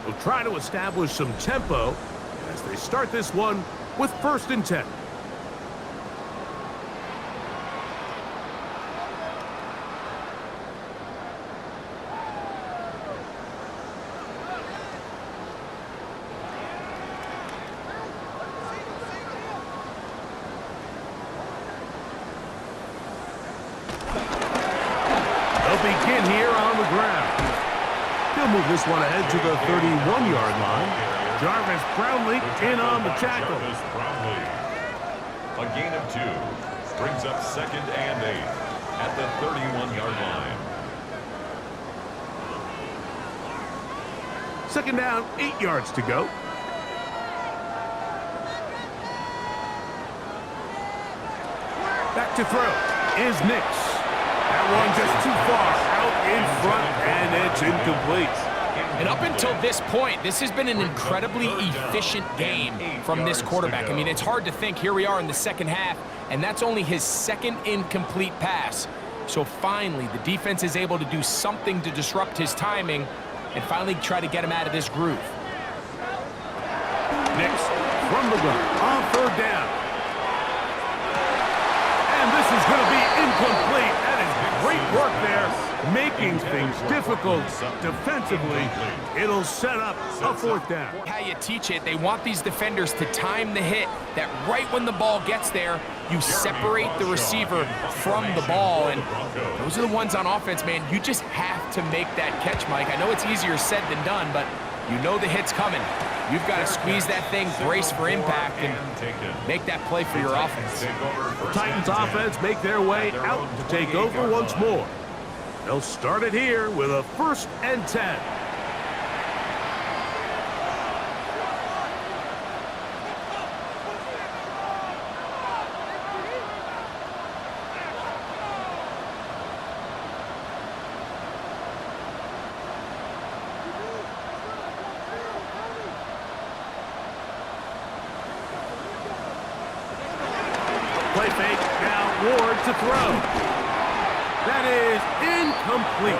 They'll try to establish some tempo as they start this one with 1st and 10. Begin here on the ground. He'll move this one ahead to the 31-yard line. Jarvis Brownlee in on the tackle. A gain of 2 brings up 2nd and 8 at the 31-yard line. 2nd down, 8 yards to go. Back to throw is Nix. That one just too far out in front, and it's incomplete. And up until this point, this has been an incredibly efficient game from this quarterback. I mean, it's hard to think. Here we are in the 2nd half, and that's only his 2nd incomplete pass. So finally, the defense is able to do something to disrupt his timing and finally try to get him out of this groove. Nix from the gun on 3rd down. And this is going to be incomplete. That is great work there, making things difficult defensively. It'll set up a 4th down. How you teach it, they want these defenders to time the hit, that right when the ball gets there, you separate the receiver from the ball. And those are the ones on offense, man. You just have to make that catch, Mike. I know it's easier said than done, but You know the hit's coming. You've got to squeeze that thing, brace for impact, and make that play for your offense. The Titans offense make their way out to take over once more. They'll start it here with a 1st and 10. Play fake, now Ward to throw. That is incomplete.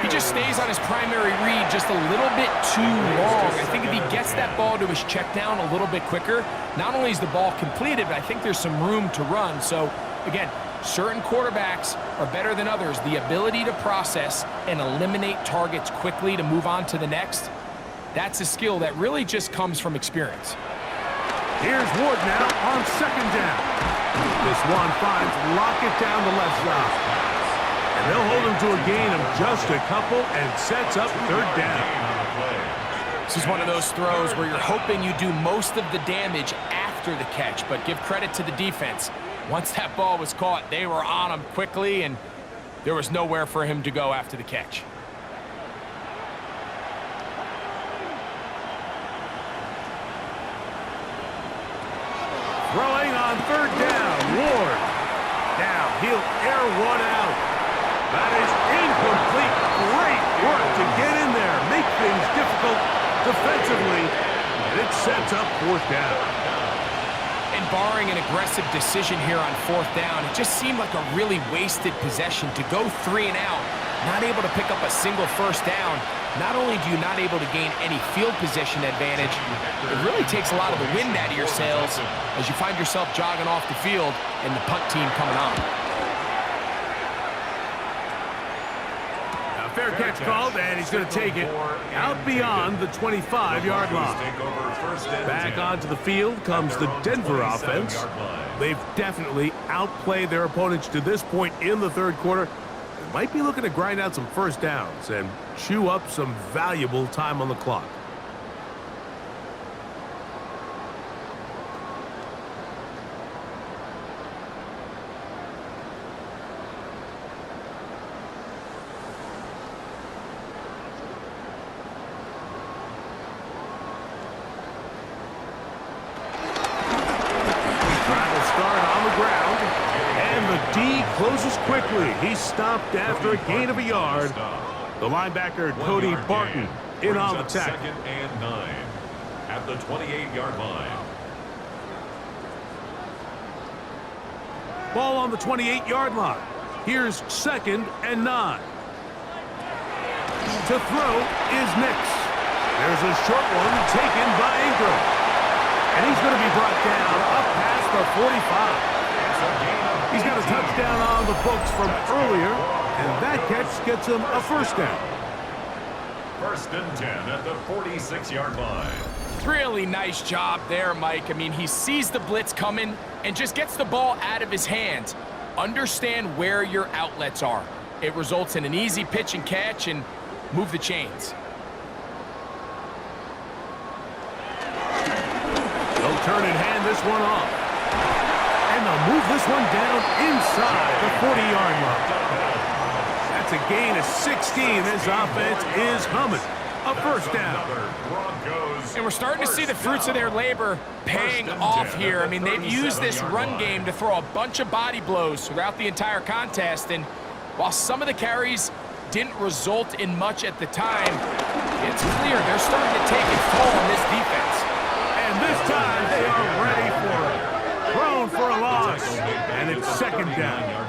He just stays on his primary read just a little bit too long. I think if he gets that ball to his check down a little bit quicker, not only is the ball completed, but I think there's some room to run. So, again, certain quarterbacks are better than others. The ability to process and eliminate targets quickly to move on to the next, that's a skill that really just comes from experience. Here's Ward now on 2nd down. This one finds Lockett down the left side. And they'll hold him to a gain of just a couple and sets up 3rd down. This is one of those throws where you're hoping you do most of the damage after the catch, but give credit to the defense. Once that ball was caught, they were on him quickly, and there was nowhere for him to go after the catch. Throwing on 3rd down, Ward. Now he'll air one out. That is incomplete. Great work to get in there, make things difficult defensively, and it sets up 4th down. And barring an aggressive decision here on 4th down, it just seemed like a really wasted possession to go 3 and out, not able to pick up a single 1st down. Not only do you not able to gain any field position advantage, it really takes a lot of the wind out of your sails as you find yourself jogging off the field and the punt team coming on. Now fair catch called, and he's going to take it out beyond the 25-yard line. Back onto the field comes the Denver offense. They've definitely outplayed their opponents to this point in the 3rd quarter. Might be looking to grind out some 1st downs and chew up some valuable time on the clock. Closes quickly. He's stopped after a gain of a yard. The linebacker, Cody Barton, in on the tackle. 2nd and 9 at the 28-yard line. Ball on the 28-yard line. Here's 2nd and 9. To throw is Nix. There's a short one taken by Ingram. And he's going to be brought down up past the 45. He's got a touchdown on the books from earlier, and that catch gets him a 1st down. 1st and 10 at the 46-yard line. Really nice job there, Mike. I mean, he sees the blitz coming and just gets the ball out of his hands. Understand where your outlets are. It results in an easy pitch and catch and move the chains. They'll turn and hand this one off. And they'll move this one down inside the 40-yard line. That's a gain of 16. This offense is humming. A 1st down. And we're starting to see the fruits of their labor paying off here. I mean, they've used this run game to throw a bunch of body blows throughout the entire contest. And while some of the carries didn't result in much at the time, it's clear they're starting to take its toll on this defense. And this time they are ready for it. Thrown for a loss, and it's 2nd down.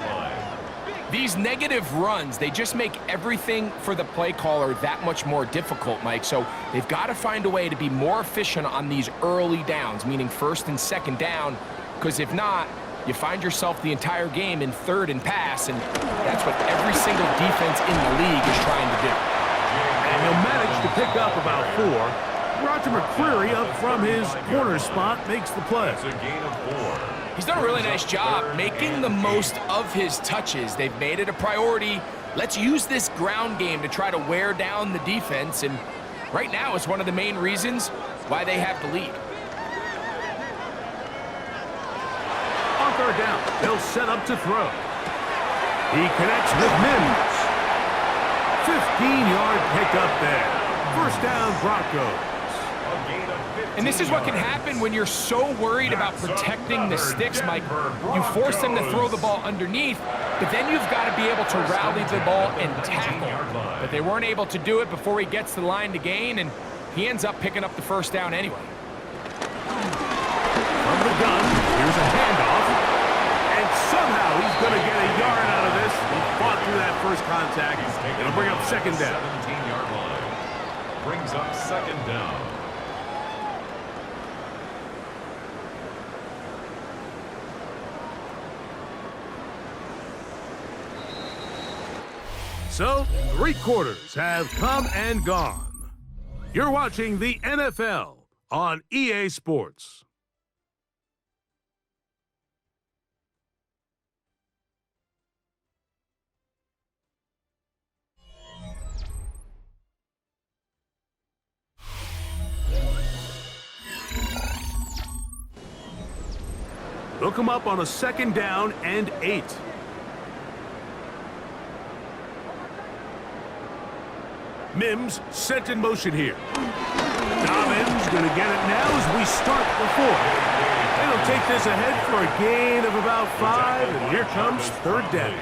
These negative runs, they just make everything for the play caller that much more difficult, Mike. So they've got to find a way to be more efficient on these early downs, meaning 1st and 2nd down, because if not, you find yourself the entire game in 3rd and pass, and that's what every single defense in the league is trying to do. And he'll manage to pick up about 4. Roger McCreary up from his corner spot makes the play. It's a gain of 4. He's done a really nice job making the most of his touches. They've made it a priority. Let's use this ground game to try to wear down the defense, and right now is one of the main reasons why they have the lead. On third down, they'll set up to throw. He connects with Mims. 15-yard pickup there. First down, Broncos. And this is what can happen when you're so worried about protecting the sticks, Mike. You force them to throw the ball underneath, but then you've got to be able to rally the ball and tackle. But they weren't able to do it before he gets to the line to gain, and he ends up picking up the first down anyway. From the gun, here's a handoff. And somehow he's going to get a yard out of this. He fought through that first contact. It'll bring up second down. 17-yard line. Brings up second down. So, 3 quarters have come and gone. You're watching the NFL on EA Sports. They'll come up on a second down and 8. Mims set in motion here. Dobbins going to get it now as we start the fourth. They'll take this ahead for a gain of about 5, and here comes third down.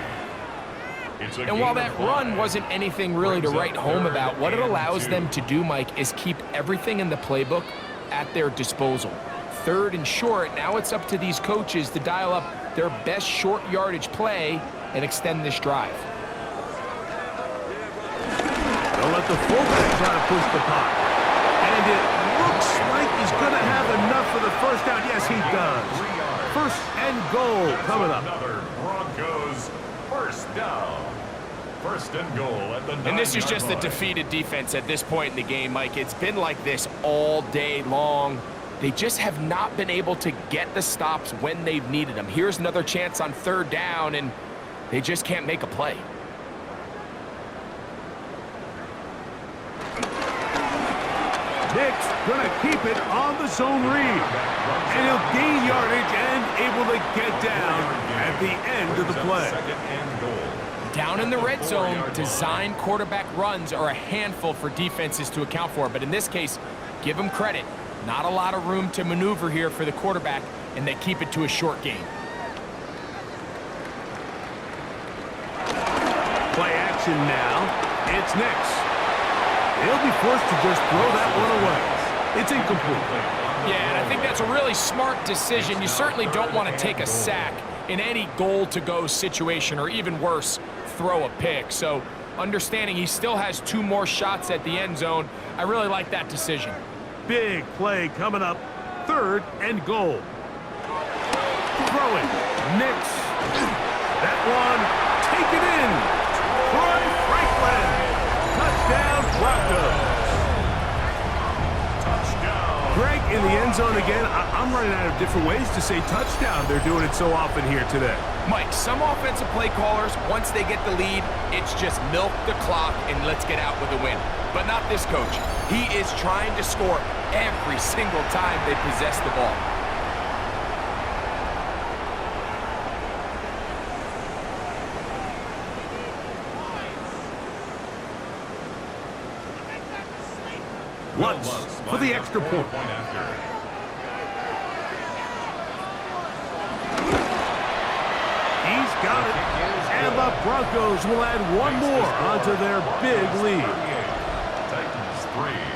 And while that run wasn't anything really to write home about, what it allows them to do, Mike, is keep everything in the playbook at their disposal. Third and short, now it's up to these coaches to dial up their best short yardage play and extend this drive. They'll let the fullback try to push the pot. And it looks like he's going to have enough for the first down. Yes, he does. First and goal coming up. Another Broncos first down. First and goal at the 9-yard line. And this is just the defeated defense at this point in the game, Mike. It's been like this all day long. They just have not been able to get the stops when they've needed them. Here's another chance on third down, and they just can't make a play. Nick's going to keep it on the zone read. And he'll gain yardage and able to get down at the end of the play. Second and goal. Down in the red zone, design quarterback runs are a handful for defenses to account for. But in this case, give them credit. Not a lot of room to maneuver here for the quarterback, and they keep it to a short game. Play action now. It's Nick's. He'll be forced to just throw that one away. It's incomplete. Yeah, and I think that's a really smart decision. You certainly don't want to take a sack in any goal-to-go situation, or even worse, throw a pick. So understanding he still has 2 more shots at the end zone, I really like that decision. Big play coming up. Third and goal. Throwing. Nix. That one taken in. Troy Franklin. Touchdown, Broncos. Touchdown. Greg in the end zone again. I'm running out of different ways to say touchdown. They're doing it so often here today. Mike, some offensive play callers, once they get the lead, it's just milk the clock and let's get out with a win. But not this coach. He is trying to score every single time they possess the ball. Lutz for the extra point. He's got it. And the Broncos will add one more onto their big lead. Titans 3.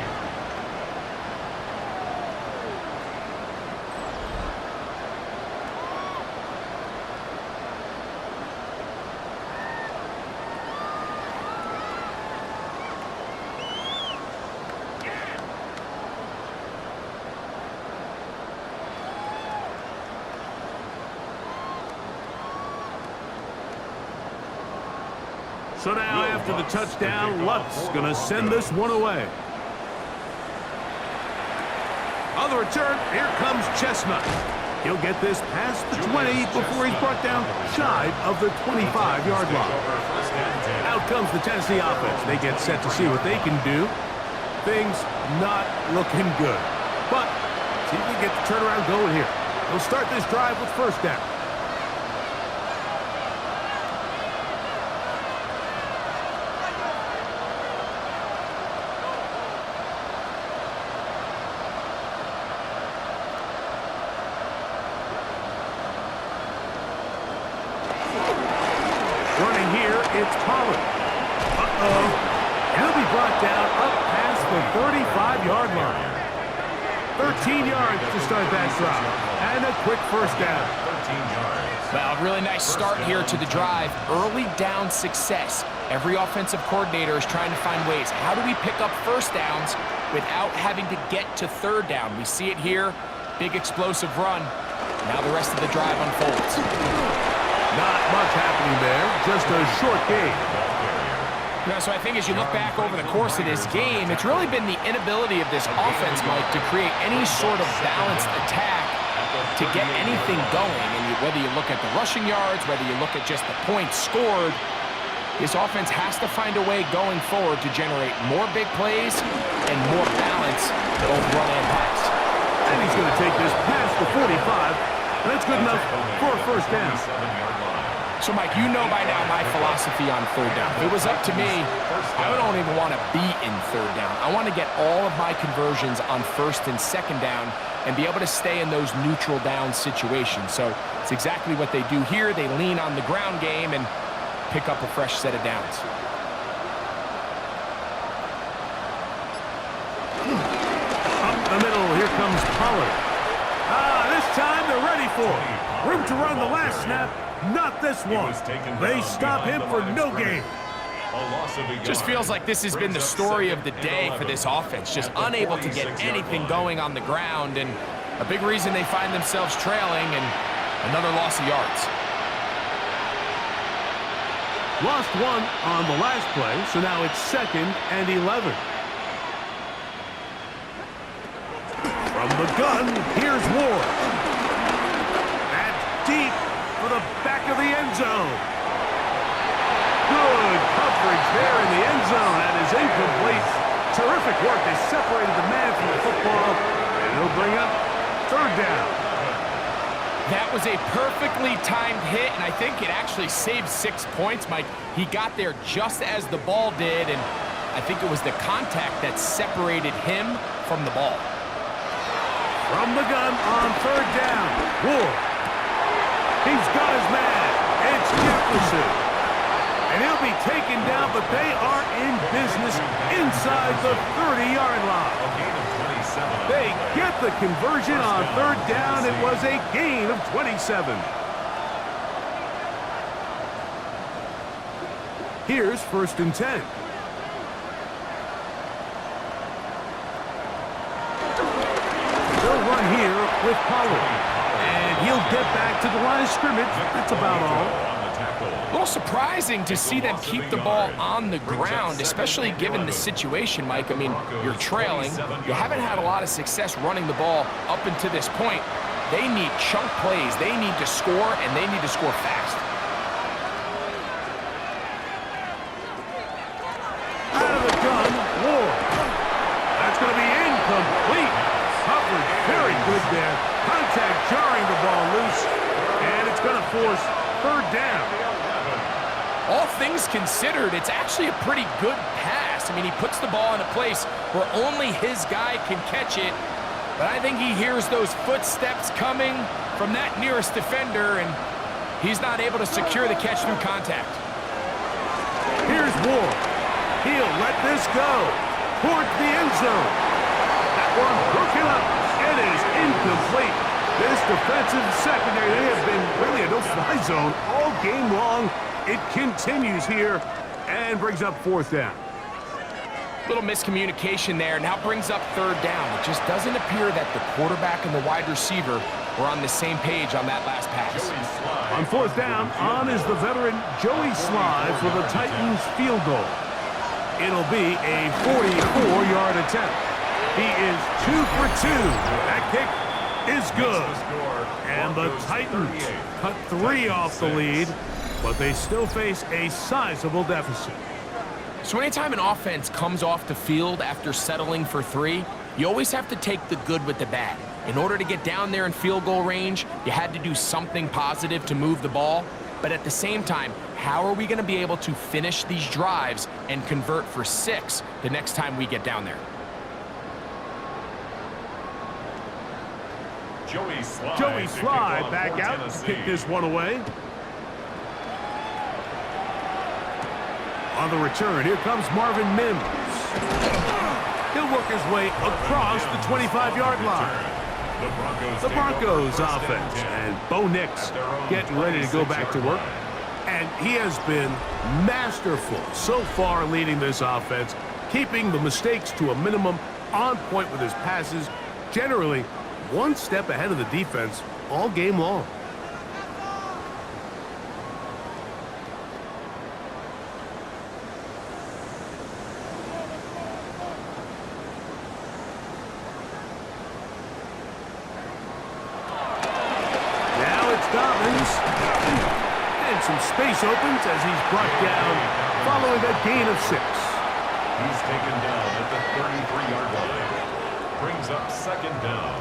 So now, after the touchdown, Lutz going to send this one away. On the return, here comes Chestnut. He'll get this past the 20 before he's brought down shy of the 25-yard line. Out comes the Tennessee offense. They get set to see what they can do. things not looking good. But see if we can get the turnaround going here. We'll start this drive with first down. Running here, it's Pollard. He'll be brought down up past the 35-yard line. 13 yards to start that drive. And a quick first down. 13 yards. Well, really nice start here to the drive. Early down success. Every offensive coordinator is trying to find ways. How do we pick up first downs without having to get to third down? We see it here. Big explosive run. Now the rest of the drive unfolds. Not much happening there. Just a short gain. So I think as you look back over the course of this game, it's really been the inability of this offense, Mike, to create any sort of balanced attack to get anything going. And whether you look at the rushing yards, whether you look at just the points scored, this offense has to find a way going forward to generate more big plays and more balance both run and pass. And he's going to take this past the 45. And that's good enough for a first down. So, Mike, you know by now my philosophy on third down. If it was up to me, I don't even want to be in third down. I want to get all of my conversions on first and second down and be able to stay in those neutral down situations. So it's exactly what they do here. They lean on the ground game and pick up a fresh set of downs. Up the middle, here comes Pollard. This time they're ready for it. Room to run the last snap. Not this one. They stop him for no gain. Just feels like this has been the story of the day for this offense. Just unable to get anything going on the ground, and a big reason they find themselves trailing, and another loss of yards. Lost one on the last play, so now it's 2nd and 11. From the gun, here's Ward. That's deep for the back of the end zone. Good coverage there in the end zone. That is incomplete. Terrific work. They separated the man from the football, and it'll bring up third down. That was a perfectly timed hit, and I think it actually saved 6 points, Mike. He got there just as the ball did, and I think it was the contact that separated him from the ball. From the gun on third down, Ward. He's got his man. It's Jefferson. And he'll be taken down, but they are in business inside the 30-yard line. They get the conversion on third down. It was a gain of 27. Here's 1st and 10. They'll run here with Pollard. And he'll get back to the line of scrimmage. That's about all. A little surprising to see them keep the ball on the ground, especially given the situation, Mike. I mean, you're trailing. You haven't had a lot of success running the ball up until this point. They need chunk plays. They need to score, and they need to score fast. Out of the gun, Ward. That's going to be incomplete. Coverage very good there. Contact jarring the ball loose, and it's going to force third down. All things considered, it's actually a pretty good pass. I mean, he puts the ball in a place where only his guy can catch it. But I think he hears those footsteps coming from that nearest defender, and he's not able to secure the catch through contact. Here's Ward. He'll let this go towards the end zone. That one broken up. It is incomplete. This defensive secondary, they have been really a no-fly zone all game long. It continues here and brings up 4th down. Little miscommunication there. Now brings up third down. It just doesn't appear that the quarterback and the wide receiver were on the same page on that last pass. On 4th down, on is the veteran Joey Sly for the Titans field goal. It'll be a 44-yard attempt. He is 2 for 2. That kick is good. And the Titans cut 3 off the lead, but they still face a sizable deficit. So anytime an offense comes off the field after settling for 3, you always have to take the good with the bad. In order to get down there in field goal range, you had to do something positive to move the ball. But at the same time, how are we going to be able to finish these drives and convert for 6 the next time we get down there? Joey Slye back out to kick this one away. On the return, here comes Marvin Mims. He'll work his way across the 25-yard line. The Broncos offense, and Bo Nix getting ready to go back to work. And he has been masterful so far leading this offense, keeping the mistakes to a minimum, on point with his passes, generally one step ahead of the defense all game long. And some space opens as he's brought down following a gain of 6. He's taken down at the 33-yard line. Brings up 2nd down.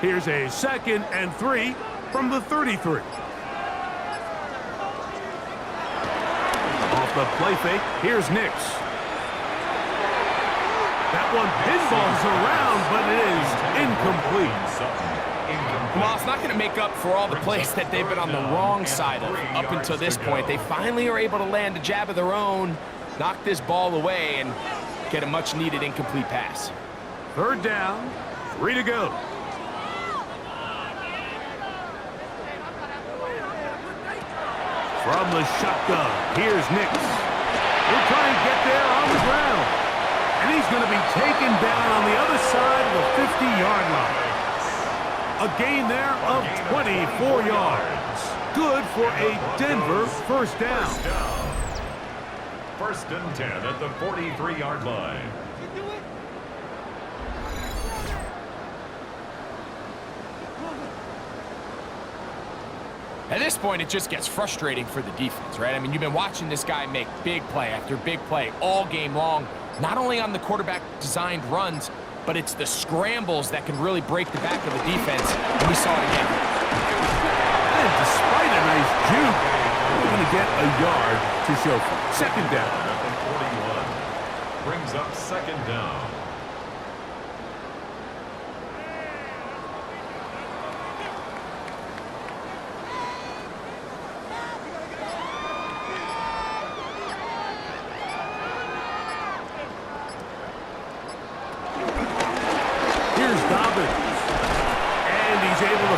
Here's a 2nd and 3 from the 33. Off the play fake, here's Nix. That one pinballs around, but it is incomplete. Well, it's not going to make up for all the plays that they've been on the wrong side of up until this point. They finally are able to land a jab of their own, knock this ball away, and get a much-needed incomplete pass. 3rd down, 3 to go. From the shotgun, here's Nix. He'll try and get there on the ground. And he's going to be taken down on the other side of the 50-yard line. A gain there of 24 yards. Good for a Denver 1st down. 1st and 10 at the 43-yard line. At this point, it just gets frustrating for the defense, right? I mean, you've been watching this guy make big play after big play all game long, not only on the quarterback-designed runs, but it's the scrambles that can really break the back of the defense, and we saw it again. And despite a nice juke, we're going to get a yard to show for it. 2nd down. At the 41. Brings up 2nd down.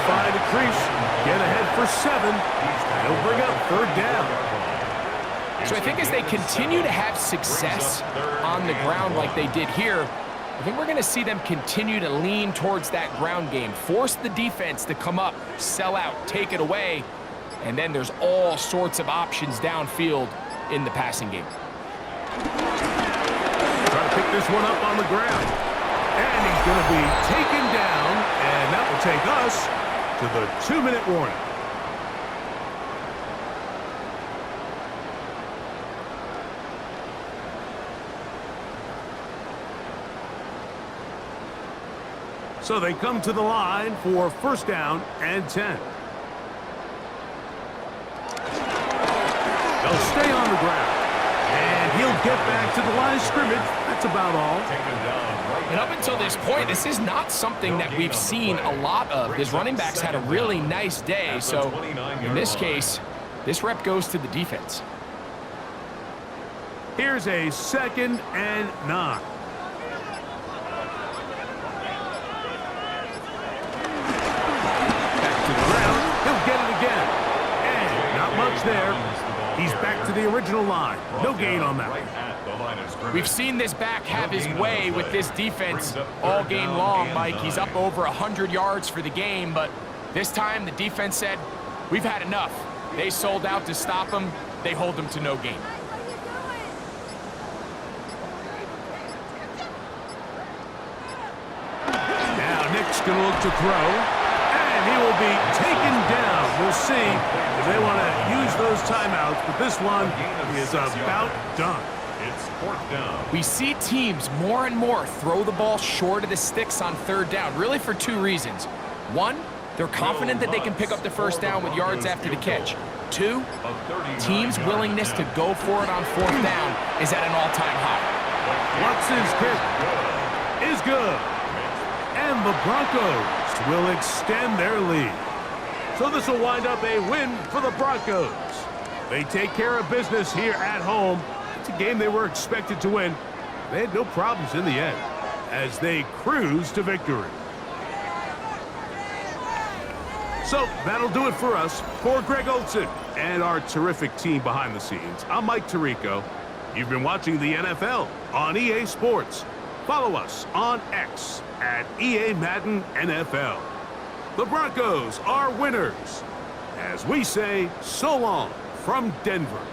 Find a crease, get ahead for 7. He'll bring up 3rd down. So I think as they continue to have success on the ground like they did here, I think we're going to see them continue to lean towards that ground game, force the defense to come up, sell out, take it away, and then there's all sorts of options downfield in the passing game. Try to pick this one up on the ground. And he's going to be taken down, and that will take us to the 2-minute warning. So they come to the line for 1st down and 10. They'll stay on the ground. And he'll get back to the line of scrimmage. That's about all. And up until this point, this is not something that we've seen a lot of. His running backs had a really nice day, so in this case, this rep goes to the defense. Here's a 2nd and 9. Back to the ground. He'll get it again. And not much there. He's back to the original line. No gain on that. We've seen this back have his way with this defense all game long, Mike. He's up over 100 yards for the game, but this time the defense said, we've had enough. They sold out to stop him. They hold him to no gain. Now Nick's going to look to throw, and he will be taken down. We'll timeouts, but this one is about done. It's 4th down. We see teams more and more throw the ball short of the sticks on 3rd down, really for 2 reasons. 1, they're confident that they can pick up the 1st down with yards after the catch. 2, teams' willingness to go for it on 4th down is at an all-time high. Watson's kick is good. And the Broncos will extend their lead. So this will wind up a win for the Broncos. They take care of business here at home. It's a game they were expected to win. They had no problems in the end as they cruise to victory. So that'll do it for us. For Greg Olson and our terrific team behind the scenes, I'm Mike Tirico. You've been watching the NFL on EA Sports. Follow us on X at EA Madden NFL. The Broncos are winners. As we say, so long from Denver.